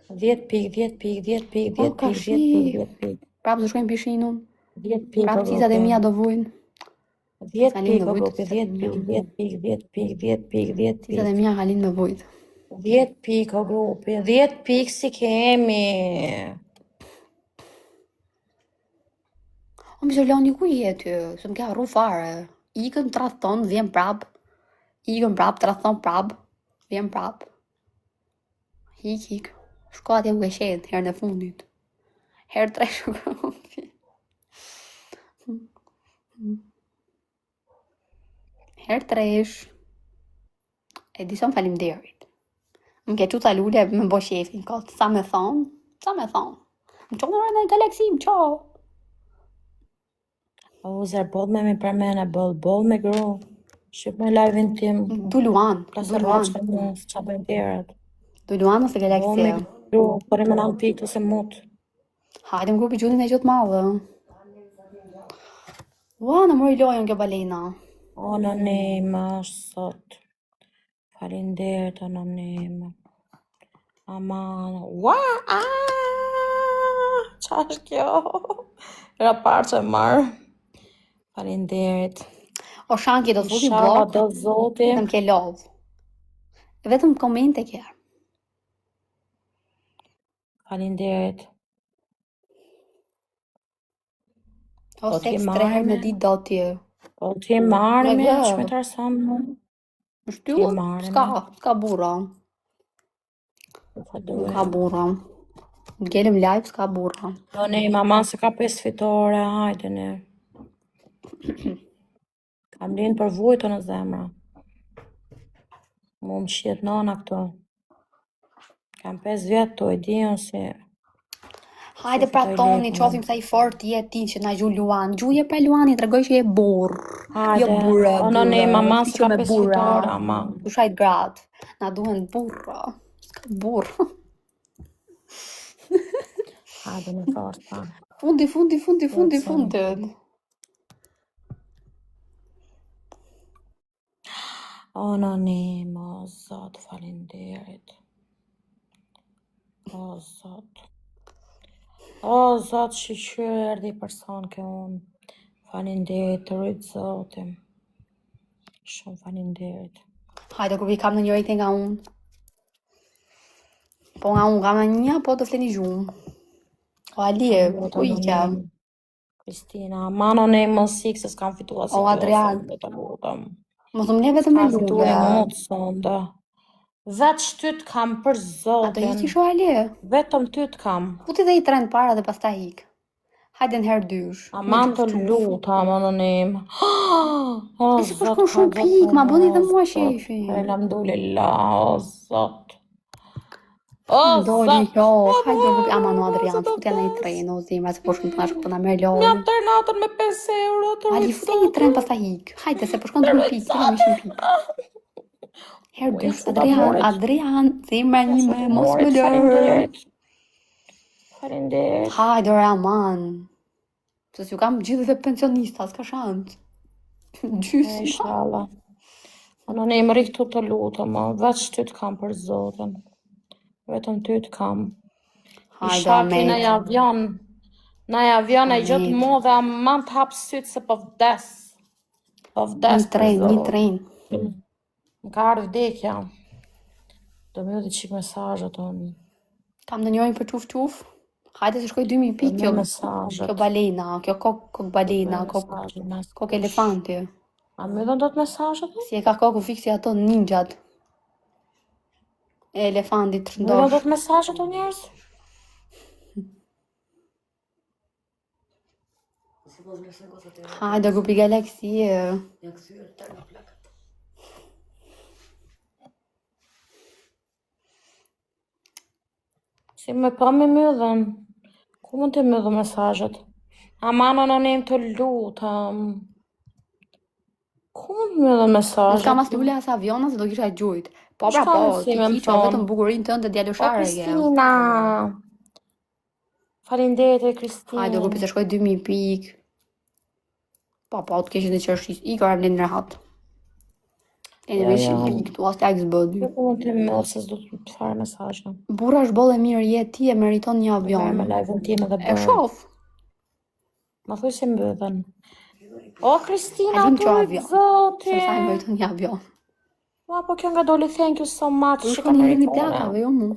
10 pik, 10 pik, 10 pik, 10 pik, 10 pik, 10 pik. Prapë të shkojnë pishinun. 10 pik, Prapë cizat e mia do vujnë. 10 pik, grupi, 10 pik, 10 pik, 10 pik, 10 pik, 10 pik. Cizat e mia halin me vujt. 10 pik, grupi, 10 pik si kemi. O mi Zoloni, ku je ty? Se më ke arru fare. Ikën trathon, vjen prap. Ikën prap, trathon prap. Vjen prap. Hik. Shko atje u e shet, herën e fundit. Herë 3 shkopi. Herë 3. Edison faleminderit. Më ke quca lule me bo shefin kot. Sa me thonë? Më qonë në rëndë e galaksi, më qo. O, zërbol me përmene, bol me gru. Shqip me live-in tim. Du Luan. Plasë rraqë mu, qa bëjnë tjerët. Du Luan ose Bol galaksi? me gru, për e më në pikë të se mut. Hajde më grupi gjunin e gjotë madhe. Ua, në mori lojën kjo balena. O, në nejmë, është sot. Falinderit, o, në nejmë. Aman, ua, qa është kjo? Era parë që marë. Falinderit. O Shanki do të futi Inshallah blog. do zoti. Vetëm ke love. Vetëm komente ke. Falinderit. O Do t'je seks 3 marrë herë në me. ditë do t'je. Do t'je marrë me, Me që me dhe. të arsan mu. Më shtyllë? marrë S'ka burra. Fa Nuk duhe. ka burra. Gjelëm live, s'ka burra. Do ne, mama se ka 5 fitore, hajde ne. Kam linë për vujtë në zemra. Mu më qiet nona këto. Kam 5 vjetë të e dion si... Hajde si pra fitoj toni, lekun. qofim sa I fort je ti që na gju Luan. Gjuje pra Luani, tregoj që je burr. Hajde, Jo burra, anonim, mama se fiqo ka me 5 burra. fitore, ama. Dushajt gratë. Na duhen burra. Ska burr. Hajde në fort, pa. Fundi. Anonim, o zot, falinderit. O zot. O zot, shqyqyr erdi person ke unë. Falinderit, të rritë zotim. Shumë falinderit. Hajde, kur vi kam në njëri nga unë. Po nga unë kam në një, po të fleni gjumë. O Alie, ku I kam? Kristina, ma anonim më sikë se s'kam fitua si O Adrian. Mos më le vetëm me S'kam fitua lume. më të sonda. Vetë shtyt kam për A do zotin. hiqi sho Alie? Vetëm ty të kam. Futi dhe I trend para dhe pastaj hik. Hajde në herë dysh. Aman të lutam anonim. O E si po zot, shkon shumë pik, ma bëni dhe mua shefi. Elhamdulillah, o zot. O Doli zot. kjo, hajde do gupi Amanu Adrian, futja në I tren, o zimra, se po shkon të nashko për na merë lojë. Një tër natën me 5 euro të Ali, rritë futja I tren pastaj hik. Hajde, se po shkon të pik, të në 100 pik. Herë dysh, Adrian, zimra një me, mos më lërë. Falenderit. Hajde, ore aman. Se s'ju kam gjithë dhe pensionista, s'ka shansë. Gjysma. Inshallah. Anonim, rri këtu të lutëm, veç ty të kam për zotin. Vetëm ty të kam. Hajde, Shaki në Amet. avion. Në avion e gjithë Amet. mu dhe aman të hapë sytë se po vdes. Po vdes për Një zotin. tren. Më ka ardhë vdekja. Do më dhe qik mesajët unë. Kam në njërin për quf. Hajde se shkoj 2000 pik kjo. Kjo balena, kjo kok balena, kok elefanti. A më dhe do të mesajët? Si e ka koku fiksi ato ninjat. E elefantit të Më dhe shëndosh. do të mesajët o njerës? Hajde grupi Galaxy. Si me pa me mëdhen. Ku mund të mëdhë mesajët? Aman anonim të lutëm. Ku mund të mëdhë mesajët? S'ka mas lule as aviona se do kisha gjujt. Po pra Shka po, mësi ti me kiqa thonë? vetëm bukurin tënde O djaloshare. Kristina. Falinderit e Kristina. Hajde grupi se shkoj 2000 pik. Po, të kishin të qërshis. I ka në rahat. E në vesh pik, tu as t'ak zbëdy. Ku mund të mëdhë se s'do të fare mesajën? Burra është bolle mirë je, ti e meriton një avion. Me live-ën time dhe E bërë. shof. Ma thuj si mbëdhen. O Kristina, Alim të që rritë avion. zoti. Se sa e meriton një avion. Ma po kjo nga doli, thank you so much. Ku Shika shkoni një meritone. plakave, jo mu.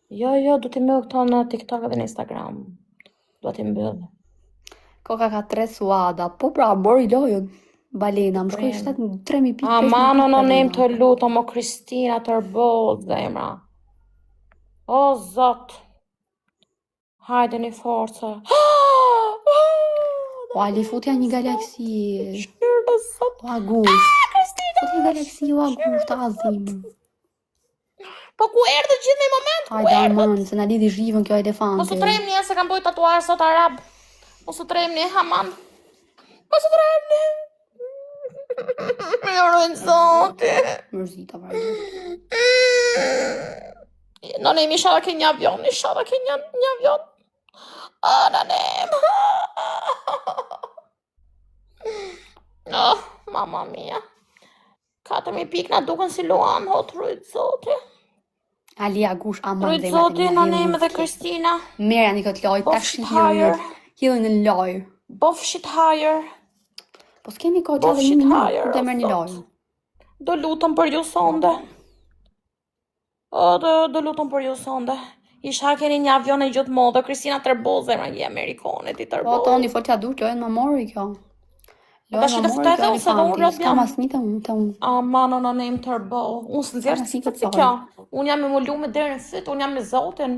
Jo, du t'i mëdhë këto në TikTok dhe në Instagram. Do t'i mbëdhë. Koka ka 3 suada, po pra, mori lojën. Balena, më shkoj 3.000 pik. Aman anonim të lutëm, o Kristina të rboz, zemra. O zot. Hajde një forca. O Ali, futja një galaksi. Shkyrë dhe zot. O Agush. Futja një galaksi, o Agush, të azim. Po ku erdhë gjithë në moment? Hajde aman, se na lidhi zhivën kjo elefanti. Mos u tremni, se kam bojë tatuar sot arab. Mos u tremni, aman. Mos u tremni. Me rojnë zoti. Mërzita, vajtë. Në nem, isha ke një avion, një avion. Në nem. Oh, mama mia. 4.000 pik na duken si luan, ho të rujtë zoti. Ali Agush, aman Rujtë zoti, në nem dhe Kristina. Merja një këtë loj, tash hilën në loj. Bof shit higher. Po s'kemi ko qatë një minutë, ku të merë një loj. Do lutëm për ju sonde. O, do lutëm për ju sonde. Isha keni një avion e gjithë modë, Kristina tërboze, ma një Amerikone, ti tërboze. Po, Toni, fol që a du, lojën më mori kjo. Ta shi të fëtaj dhe unë se dhe unë rëtë S'ka mas një të unë. Aman, në nem tërbo. Unë së nëzjerë si të si kjo. Unë jam me mullu me dherë në fytë, unë jam me zotin.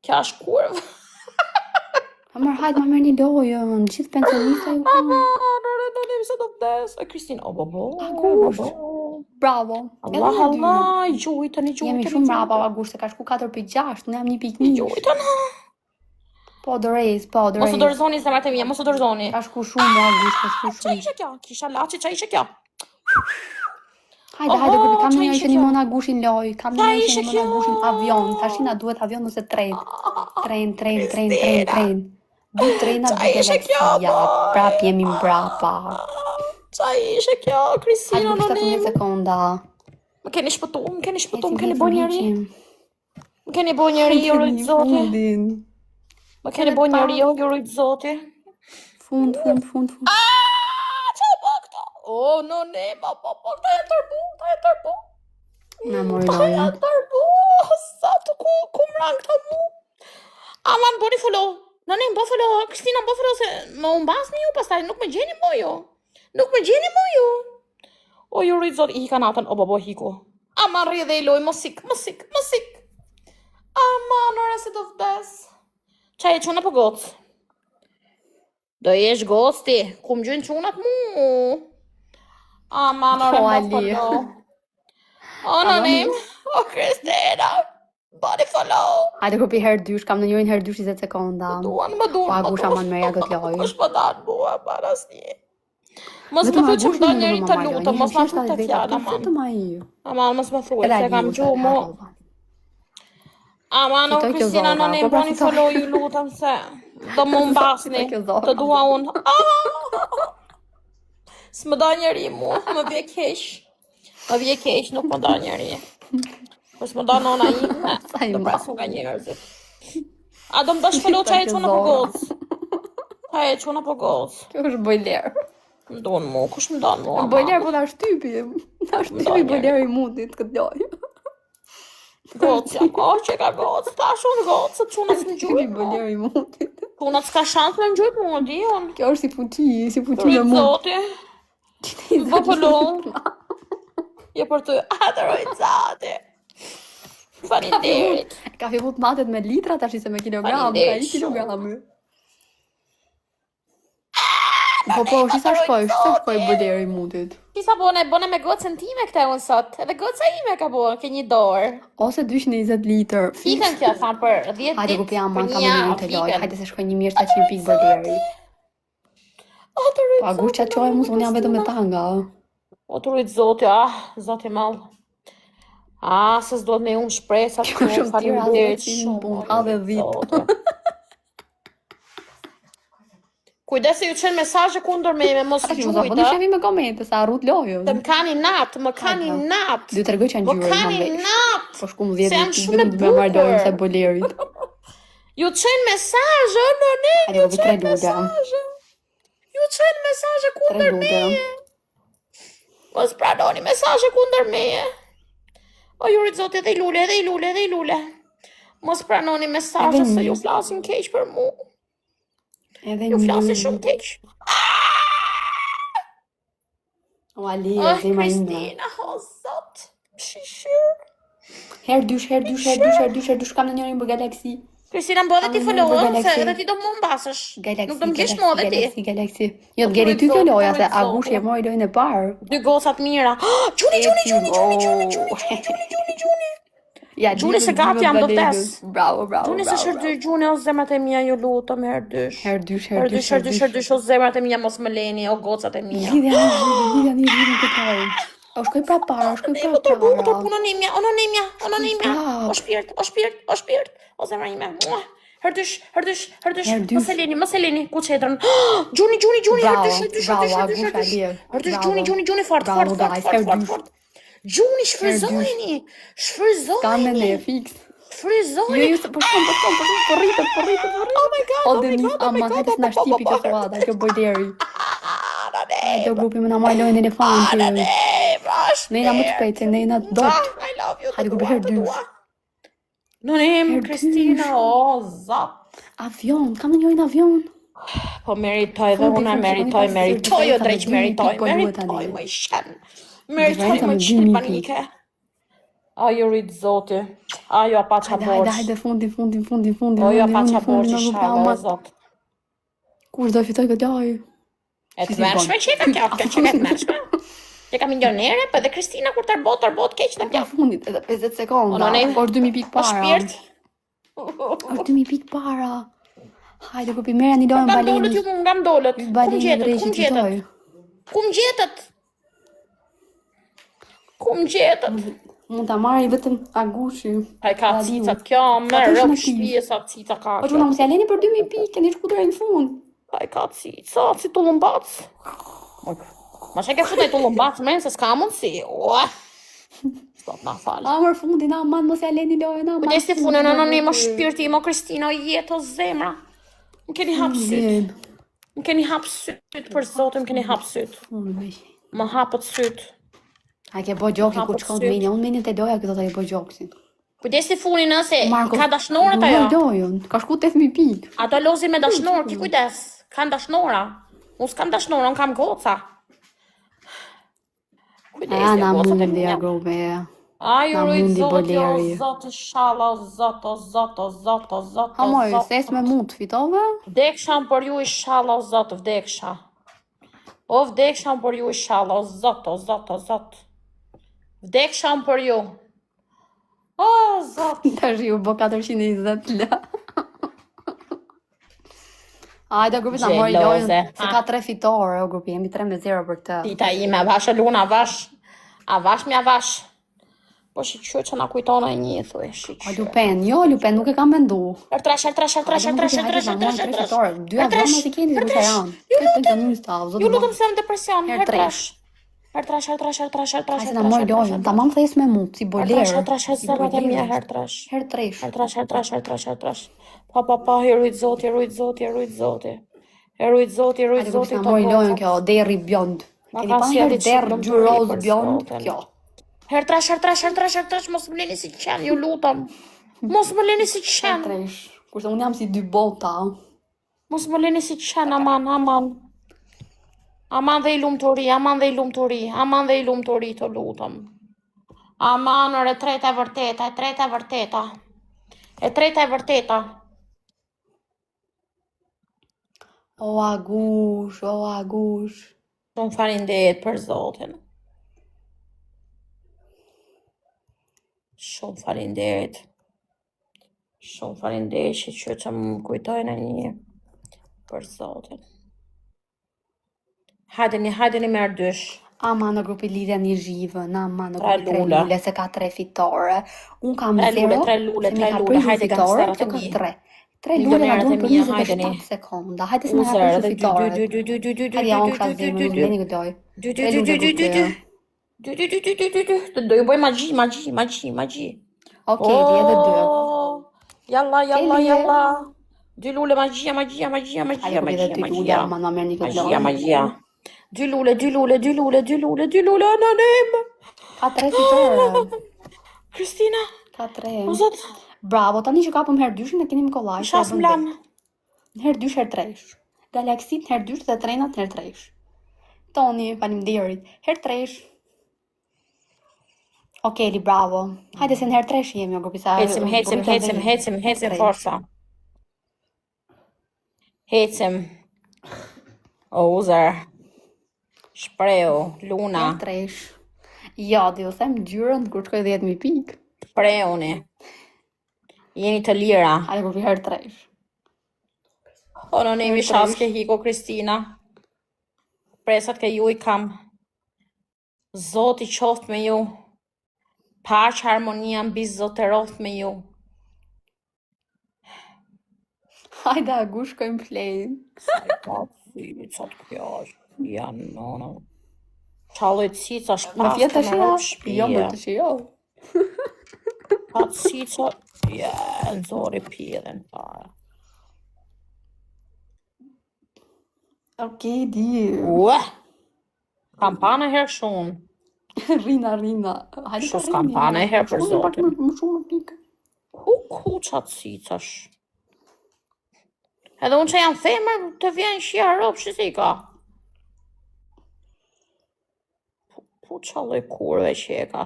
Kja është kurvë. Amër, hajtë ma merë një lojën, gjithë pensionista ju ka. Aman, në nem se do vdes. E Kristina, o, bobo. Agush. Bravo. Allah, Allah, gjujtën, Jemi shumë brapa August, se ka shku 4.6, unë jam 1.1. Gjujtën. Po dorez, po Mos u dorez. dorëzoni zemrat e mia, mos u dorëzoni. Ka shku shumë August, ka shku Çfarë shumë. ishte kjo? Kisha laçi, çfarë ishte kjo? Hajde, hajde, grupi, kam çfarë një ishte që një kjo? mona Agushin loj, kam Çfarë një që ishte një mona kjo? Agushin avion, tashina duhet avion ose tren. Tren. Kristina. Dy trena, dy Çfarë ishte kjo? galaksia, prap jemi mbrapa. Çfarë ishte kjo? Hajde, Kristina, grupi, 17 anonim. sekonda. Më keni shpëtu, më keni shpëtu, Ecim, më keni ecim, bërë njëri. ecim. Më keni bërë njëri, ju rujt zoti. Fundin. Më keni bërë njëri, ju rujt zoti. Fund. Çfarë bë këto? Oh, no, ne, po, ta e tërbu. Na mori Ta e lojën. tërbu. Sa të ku më rang këta mu. Aman, bëni follow. Nani, më bë follow, Kristina, më bë follow se më umbasni ju, pastaj nuk më gjeni më ju. O, ju rritë zot, i kanatën, o, babo, hiku. Aman, rri dhe i loj, mosik. Aman, ora se do vdes. Qa e quna për gocë? Do jesh gocë ti, ku më gjynë qunat mu. Aman, ora Po, më Ali. follow. O, nonim, o, Kristina, body follow. Hajde, grupi, herë dysh, kam në njërin herë dysh 20 sekonda. Më duan. Po, Agusha man me ja këtë lojë. Kush më danë mua, para asnjë. Mos Vetëm më thuaj që Agushin më do mundu njëri më të marrë, lutem, një mos më herë thuaj të 70 fjala, veta, man. vetëm ai. Aman, mos më thuaj, Edhe se kam Aliu, gjumë mu. harrova. Aman, o Fitoj kjo Kristina, zorra, në po pra bani fitoj. follow, ju lutem se do më mbasni, Fitoj kjo zorra. të dua unë. S'më do njëri mu, më vje keq, nuk më do njëri. Po s'më do nona ime, Sa i do ma. presu nga njerëzit. A do më dash follow qa e quna për gocë? Qa e quna për gocë? Kjo është bojler. Më donë mu, kush më donë mu? Bojler po ta shtypi. Ta shtypi bojler i mundit këtë lojë. Gocë jam, që ka gocë, ta shumë gocë, se qunat s'më Shtypi gjujt mu. bojler i mundit. Qunat s'ka shansë me më gjujt mu, di unë. Kjo është si fuqi me Rritë mund. zoti, vë pëllon. Je për të, atë rritë zoti. Faleminderit. Ka fillu të matet me litra tash se me kilogram, ka Faleminderit 1 kilogrami. Po, sa shkoj bojleri i mundit. Kisa bone me gocën time këte unë sot, edhe goca ime ka bo, ke një dorë. Ose 220 litër. Fikën kjo, thamë për 10 ditë. Hajde ku pjam, për man, kam një në javë, një të lojë. fikën. Hajde se shkoj 1700 pikë bojleri. Po, Agus që qoj mu, unë jam vetëm me tanga. O të rritë zoti, zoti malë. Se s'do me unë shpresa Kjo shumë tira, faleminderit si shumë. pun, ha dhe dhip. Kujdesi ju qenë mesazhe kundër me mos Po gjujta. të shevi me komente, sa arrut lojën. Të më kanë natë. Dy tregoj që Më ngjyrën kanë vesh. natë. Po shku më 10 Se jam ditë, shumë e vetëm të me marrë bukur. lojën se bolerit. Ju qenë mesazhe, ne, Hajde, ju po, qenë 3 luda. mesazhe. Ju qenë mesazhe 3 kundër luda. meje. Mos pranoni mesazhe kundër meje. O ju rritë zote, edhe i lule. Mos pranoni mesazhe se ju flasin keq për mu. Edhe Ju flasin shumë keq. O, Ali, Oh, zima ime. Kristina, o zot. Shishir. Herë dysh, kam në njërin për Galaxy. Kristina, më bëdhe ti Kam follow, në se Galaxy. edhe ti do më mbasësh. Galaxy, Nuk do më gjesh më edhe ti. Galaxy. Jo, të geri ty kjo loja, se Turrit Agushi e zote. mori lojën e parë. Dy gocat mira. Gjuni. Ja, Gjuni se gati jam do vdes. Bravo. Gjuni se shërdy, gjuni o zemrat e mia ju lutem herë dysh. Herë dysh. Herë dysh o zemrat e mia mos më leni, o gocat e mia. Lidhja një këtë lojë. O shkoj pra para. Ononimja. Bravo. O shpirt. O zemra ime. Herë dysh. Mos e leni, ku qedrën. Gjuni, herë dysh. Herë dysh, gjuni, fort. Gjuni, shfryzojeni. Kam me ne, fix. Shfryzojeni. Jo, po rritet. Oh my god. O, Denis, ama, hajtë s'na shtipi kjo fuada, kjo bojleri. Do grupi më na marrë lojën elefanti. Ne jam më të shpejt, se ne jena dot. I love you. Hajde grupi herë dysh. Nonim, Kristina, o, zap. Avion, kam në njërin avion. Po meritoj dhe unë meritoj, o drejq meritoj, më i shen. Meritoj më qëtë panike. Ajo rritë zoti, ajo a pa qa borsh. Hajde, fundin. Ajo a pa qa borsh i shale, o zot. Kush do fitoj këtë lojë? E të mërshme që ka kjo, kjo që e të mërshme. Që ka milionere, po edhe Kristina kur tarbot keq në Ka plak. fundit edhe 50 sekonda. Ono, ne- Por 2000 pikë Po para. shpirt. Është 2000 pikë para. Hajde grupi merra një lojë Nga baleni. mdolët ju nga mdolët. Kum Baleni gjetët, greshi kum të gjetët. toj. Kum gjetët. Kum gjetët. Mund ta marri vetëm Agushi. Ai ka Radiu. cicat kjo, Ka me të rëp shumë shpije sa cica ka Po kjo. çuna mos ja leni për 2000 pikë, keni shku deri në fund. Ai ka cica, si tullumbac. Ma që ke futaj tullumbac men, se s'ka mundsi. Ua. Stop na fal. Amër fundi na man mos ja leni lojën na. Kujdes ti funë në në më shpirti, më Kristina, o jetë, o zemra. Më keni hap syt. Më keni hap syt për Zotin, më keni hap syt. Më hapët syt. A ke bo gjoki Hapët kur shkon syt. menja, unë menjën të loja këto të ke bo gjoksin. Kujdes ti funi nëse Marko, ka dashnorët nuk ajo. lojën, ka shku 8000 pikë. Ato lozin me dashnor, ki kujdes. Kanë dashnora. Unë s'kam dashnora, unë kam goca. Kujdes A, ti na gocat e mundi mia. a grupe. Ai Na rrit mundi Zoti, o boleri. Zot, inshallah, o Zot, o Zot, o Zot, o Zot, Ha o moj, Zot. ses me mu të fitove? Vdeksha për ju, inshallah, o Zot, vdeksha. O vdeksha për ju, inshallah, o Zot, o Zot, o Zot. Vdeksha për ju. O Zot. Tash ju bo 420 la. Ajde, grupi na mori Gjeloze, lojën, se ha. ka 3 fitore, o grupi, jemi 3-0 për këtë. Dita ime, avash e luna, avash. Avash mi avash. Po shqyqy që na kujtona e një, thuj, O shqyqy. Lupen, jo Lupen, nuk e kam mendu. Ertrash. Dy avë mos i keni të janë. Këtë të një stavë, Ju zotë lutem se jam depresion, Hertrash. Hertrash. Hajde na mori lojën, tamam thes me mu, si bolerë. Hertrash, Si zërat e mia, bolerë. hertrash. Hertresh. Hertrash. Pa, herujt Zoti. Herujt Zoti, Hajde grupi na mori lojën kjo, derri bjond. Ma Keni ka pa sjellë herë të derë shumë gjyroz për bjond, Zotin. kjo. Hertrash, mos më leni si qen, ju lutem. Mos më leni si qen. Hertresh. Kurse unë jam si dy bota. Mos më leni si qen, aman. Aman dhe i lumturi, të lutem. Aman, e treta e vërteta. O Agush. Shumë farinderit për Zotin. Shumë farinderit që më kujtojnë e një për Zotin. Hajde një merë dysh. Ama në grupi lidhja një zhivën, ama në Tre grupi 3 lule. lule, se ka 3 fitore. Unë kam 0, Tre lule, se mi ka hajde prishur fitore, gangsterat e kjo ka mi. 3. 3 lule na Milionerët duhen e për mia, 27 hajdeni. sekonda. Hajde se na ka prishur fitore. Hajde ja unë kisha zemër, nuk leni këtoj. 3 lule grupi. Do ju bëj magji. Okej, li edhe 2. Jalla. 2 lule magjia. Hajde grupi edhe 2 lule, ama na merr një këtë lojë. Magjia. 2 lule, anonim. Ka 3 fitore. Kristina, Ka 3. o Zot, Bravo, tani që kapëm herë dyshin e keni më kollaj. shas mlan. Herë dysh, herë tresh. Galaksit herë dysh dhe trenat herë tresh. Toni, faleminderit. Herë tresh. Okej, Li, bravo. Hajde se në herë tresh jemi, o grupi sa. Hecim forsa. Hecim. O uzer. Shpreu, Luna, Herë tresh. Ja, dhe ju them gjyrën kur shkoj 10.000 pikë. shpreuni. Jeni të lira. Hajde grupi herë tresh. Anonimi shas ke hiko Kristina. Presat ke ju I kam. Zoti qoft me ju. Paq harmonia mbi zotëroft me ju. Hajde Agu shkojmë plejnë. Cicat kjo është. Janë nono. Qallit cica Me shpasta fjetë të në shia? rrë Jo, më shpije. të shio. Pa cica. Ja, zori pjedhen para. Okej, di. Ue! Kampana herë shumë. Rina. Hajde Shos kampane herë për Zotin. Më shumë pikë. Ku qatë cicash? Edhe unë që jam femër, të vjen shia ropë, që si ka? Po qaloj kurve që e ka?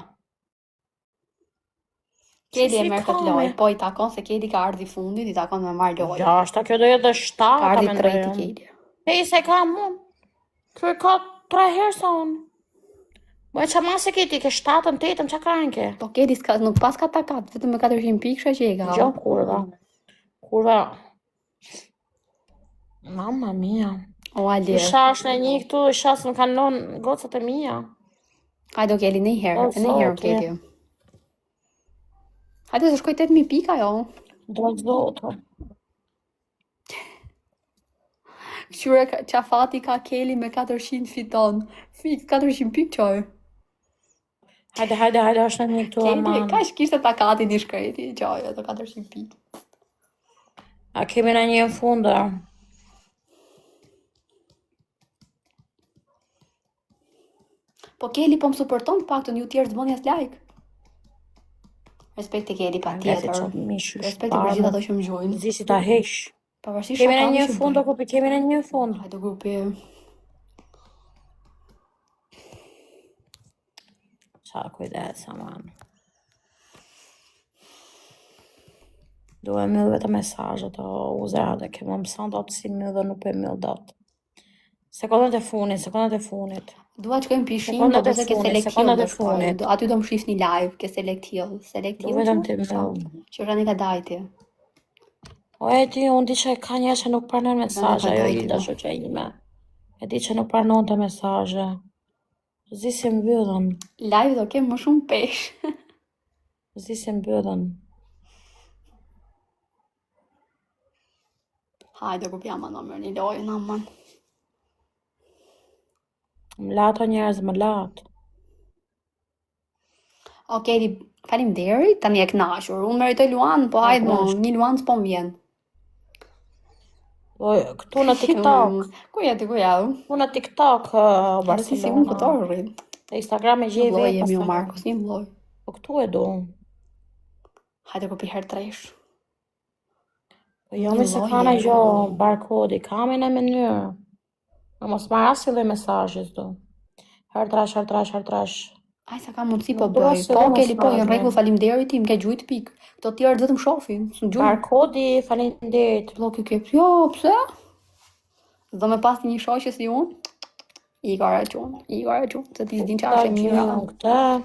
Kedi e Si merr ka, këtë me? lojë, po I takon se Kedi ka ardhi fundit, I takon me marr lojë. Gjashta, kjo do jetë Ka 7, ardhi me 3 ndojën. Kedi. Pej se kam unë. Kjo e ka 3 herë sa unë. Më që ma se keti, ke 7, 8, që ka në ke? Po Kedi nuk pas ka takat, vetëm me 400 pikë që e ka. Gjo kurva. Kurva. Mamma mia. O Ali. Isha është në një këtu, isha së më kanë lonë gocat e mia. Hajde o Keli, një herë, O, një herë o zote. Keli. Hajde se shkoj 8.000 pika jo. Do zotë. Qyre qafati ka Keli me 400 fiton. Fix 400 pikë qoj. Hajde, është në një këtu Keli, aman. ka kishte takatin i shkreti, qoj, ato 400 pikë. A kemi në një fundër. Po Keli po më supporton të paktën ju tjerë zboni as like. Respekti Keli pa tjetër. Respekti për gjithë ato që më gjojnë. Zisi ta hesh. Pavarësisht Kemi në shakave një që fund, bëj. o kupi, kemi në një fund. Hajde grupi. Qa kujdes, aman. Duhe myllë vetë mesazhet o uzera dhe kemë mësan do të si myllë dhe nuk për myllë dot. Sekondat e funit. Dua të shkojmë pishin, po Sekondat e përse ke funit, select sekondat hill e do shkoj. funit. Aty do më shifni live, ke select hill. Select Du hill vetëm që? të myllë. Që rani ka dajti. O e ti, unë di që ka një që nuk pranon mesazhe, ajo dajti, Ilda po. shoqja ime. E di që nuk pranon të mesazhe. Zisi mbyllën. Live do kem më shumë pesh. Zisi mbyllën. Hajde ku pjama në mërë një lojën, aman. Më lato njerëz, më latë. Okej, faleminderit, tani e knashur. Unë meritoj luan, po hajde mo, një luan s'po më vjen. Po, këtu në TikTok. Ku jeti, ku jau? Ku në TikTok, Si si unë këto Barcelona. rrim. Te Instagram e gjej Vloj vetë. jemi o pastaj. Markus, një vloj. Po këtu e du. Hajde ku pi herë tresh. Po jo mi se ka në gjo barkodi, ka me në mënyrë. Në mos marrë asë dhe mesazhes do. Herë trash. Aj sa ka mundësi Nuk po dua bëj. se Po dhe Keli, po mesazhe. në rregull, faleminderit, më ke gjujt pik. Këto tjerë vetëm shohin, s'u gjujnë. Barkodi, faleminderit. Bloku ke. Jo, pse? Do me pas një shoqe si unë? I ka rajon, se ti s'din çfarë është e mira. Këta.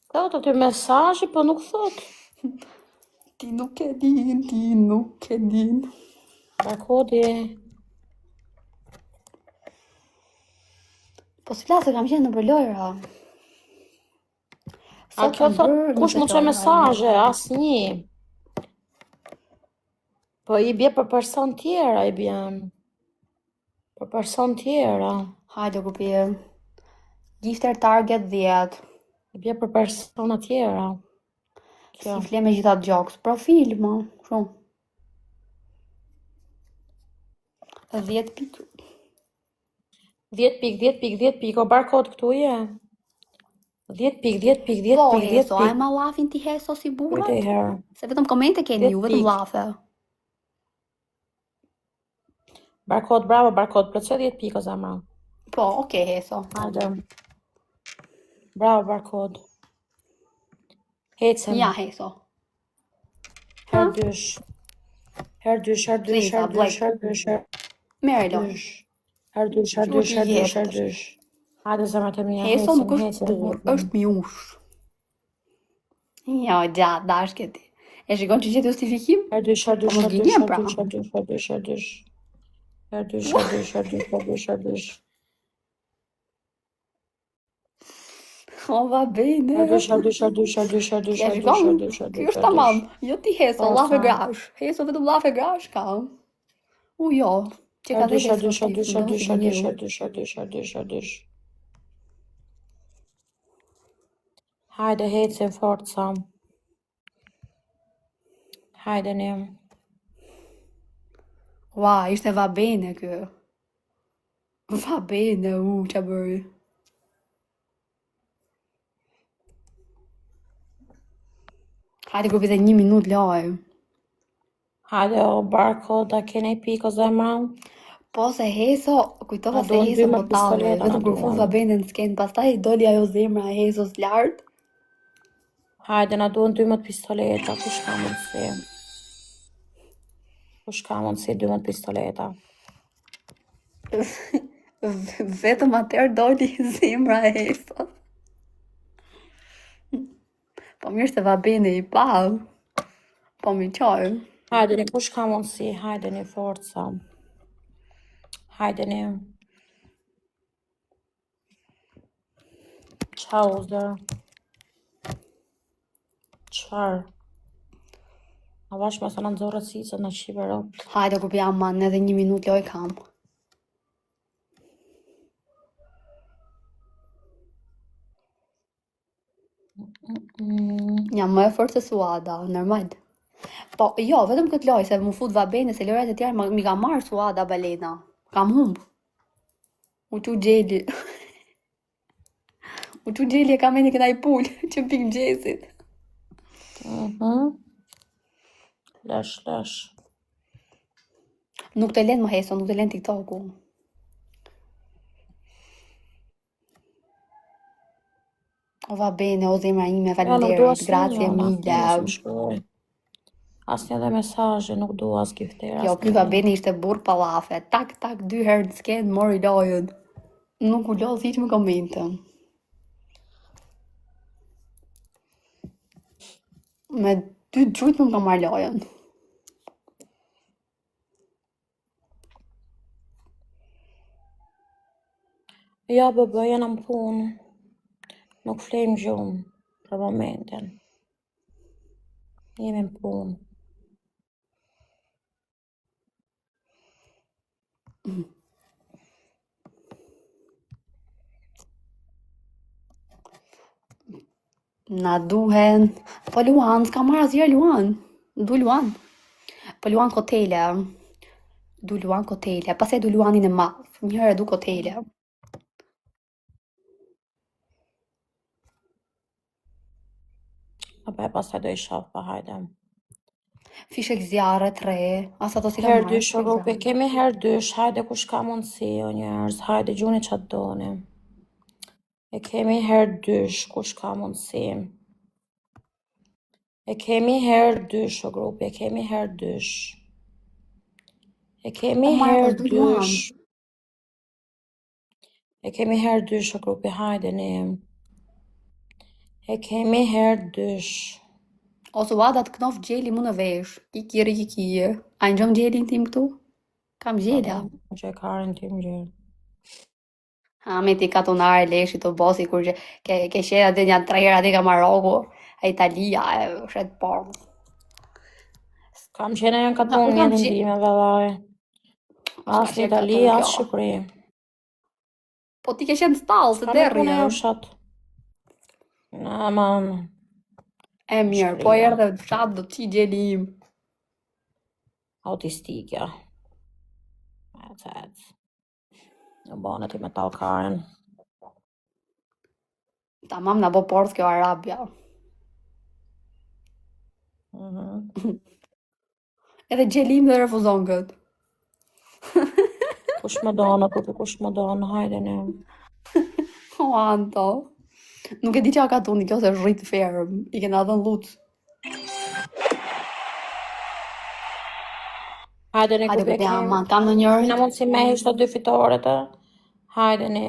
Këta të ty mesazhi, po nuk thot. Ti nuk e din. Barkodi. Po si flasë kam qenë në për lojra. A kjo thot, kush më qoj mesazhe, asnjë. Po i bje për person tjera, i bjen. Për person tjera. Hajde ku pi. Gifter target 10. I bje për persona tjera. Si fle me gjitha gjoks. Profil, ma. Shumë. 10 pikë. 10 pik, o barkod këtu je. 10 pik. Po, heso, a e ma lafin ti heso si burrat? Kujtë herë. Se vetëm komente keni ju, vetëm 10 lafe. Barkod, bravo, barkod, plëtsoj 10 pik o zemra. Po, okej, heso. Hajde. Bravo, barkod. Hecem. Ja, heso. Herë dysh. Mere lo. Herë dysh. Hajde zemra të mija, Heso nuk është burr, është mjush. Jo, gjatë, dashke ti. E shikon që gjithë justifikim? Herë dysh. O, va bene. Herë dysh. Ja, shikon? Ky është tamam. Jo ti heso, lafe grash. Heso vetëm lafe grash ka. U jo. Që ka dhe dysh. Hajde, hecim forca. Hajde një. Ua, ishte va bene kjo. Va bene, që bëri. Hajde grupi dhe 1 minut lojë. Hajde, o barko, da kene piko zemra. Po se heso, kujtova A se duhen heso 12 po tave, pistoleta, vetëm na kur fund duhen. va bene në skenë, pastaj doli ajo zemra e hesos lart. Hajde, na duhen 12 pistoleta, kush ka mundësi? 12 pistoleta. Vetëm atëherë doli zemra e Esës. Po mirë se Vabeni i pall. Po mi qoj. Hajdeni, kush ka mundësi? Hajdeni, forca. Hajdeni. Qa uzër? Qfar? A vash me sa në nëzorët si se në qive ropt. Hajde kur jam man, edhe 1 minutë loj kam. Jam më e fortë se Suada, normal. Po, jo, vetëm këtë loj, se mu fut Vabeni, se lojrat e tjerë mi ka marrë Suada Balena. Kam humb. U qu gjeli. U qu gjeli e kam e një këna i pull, që pik gjesit. Lesh. Nuk të len më heso, nuk të len TikTok-u. O Vabeni, o zemra ime, falenderit, grazie mille. Asnjë dhe mesazhe nuk dua as giftera. Jo, ky Vabeni ishte burr pallafe. Tak, 2 herë në sken, mori lojën. Nuk u lodh hiç me komente. Me 2 gjujt nuk ka marrë lojën. Ja, bebe, jena në punë. Nuk flejmë gjumë për momentin. Jemi në punë. Na duhen. Po Luan, s'ka marrë asgjë Luan. Du Luan. Po Luan Kotele. Du Luan Kotele. Pastaj du Luanin e madh. Një herë du Kotele. Apo pastaj do i shoh pa hajde. Fishek zjarre 3. Asa do si ka Herë marrë. dysh rrupe, kemi herë dysh, hajde kush ka mundësi o njerëz, hajde gjuni qatë doni. E kemi herë dysh, kush ka mundësi. E kemi herë dysh o grupi, e kemi herë dysh. E kemi herë dysh. E kemi herë dysh o grupi, hajde ne. E kemi herë dysh. O Suada të knof gjeli mu në vesh. Kikije. A në gjëm gjelin tim këtu? Kam gjela. Që e karin tim gjeli. Ha, me ti katonare leshi të bosi, kur që ke sheda dhe një 3 herë ati ka Maroku, a Italia, e shetë porë. Kam qene në katon një rëndime, vëllaj. As në Itali, as Shqipëri. Po ti ke qenë stallë, të derri. Ska me pune ushat. Na, man. E mirë, po erë dhe fshatë do t'i gjeli im. Autistikja. Në bënë ti me talkaren. Ta mam në bo porës kjo Arabja. Edhe gjelim dhe refuzon këtë. Kush më donë, kush më donë, hajde ne. O, Anto. Nuk e di që a ka tuni, kjo se rritë ferm. I kena dhe në lutë. Hajde ne ku kemë. Kam në njërë. Në mund si me ishtë të 2 fitoret, hajde ne.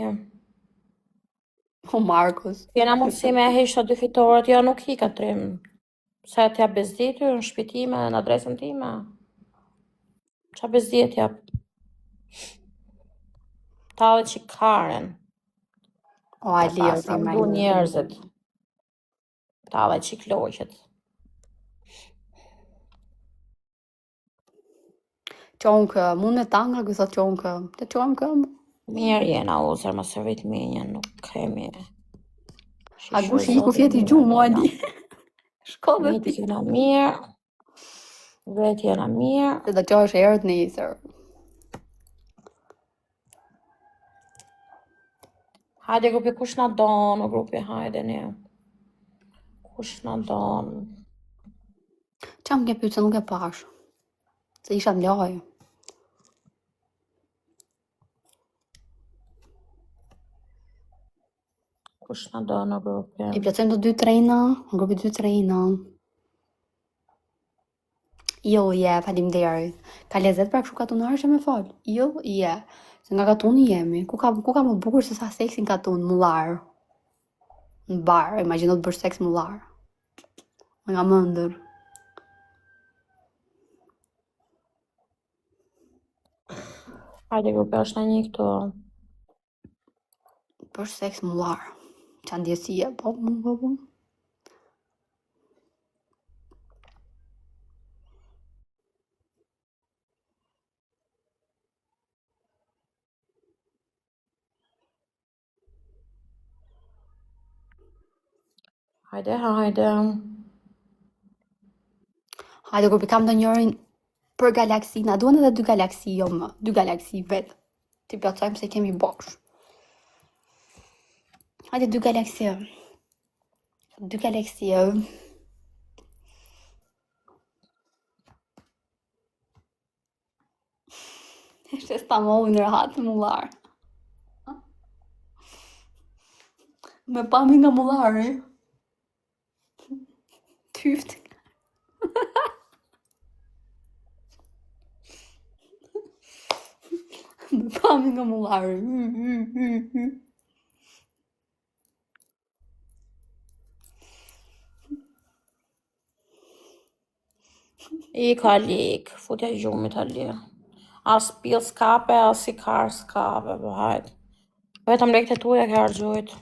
O, Markus. Jena mund si me ishtë të 2 fitoret, jo nuk hi ka trim. Se t'ja bezditur në shpitime, në adresën time. Qa bezdit jap? Tale që karen. O, Alio, ti me du njerëzit. Tale që kloqet. Qonkë, mund me tanga kësa qonkë. Të qonkë? Mirë jena uzër, më sërvit minjen, nuk kemi. A gushi ku fjeti gjumë, Mali. Shko dhe ti. Jena mirë. Vetë jena mirë. Se do që është erët në isër. Hajde grupi, kush na donë, grupi, hajde një. Kush na donë. Qa më ke pytë se nuk e pash? Se isha në lojë. Kush na donë, grupi. I plëcojmë të 2 trejna, grupi 2 trejna. Jo, falimderit. Ka lezet pra këshu katunarë që me falë? Jo, Se nga katuni jemi. Ku ka më bukur se sa seksi në katun, mullar. Në bar, imagjino të bësh seks mullar. Nga mëndër. Hajde grupe, është në një këto. Bësh seks mullar. Qa ndjesie, po. Hajde. Hajde grupi, kam të njërin për galaksi. Na duhen edhe 2 galaksi, jo më. 2 galaksi vetë. Ti plotësojmë se kemi bosh. Hajde 2 galaksi. 2 galaksi. Ishte stamolli në rahat mullar. Me pami nga mullari. Tyft. Me pami nga mullari. I ka lik, futja gjumit ali. As pil s'kape, as i kar s'kape, po hajde. Vetëm lekët e tuja ke harxojt.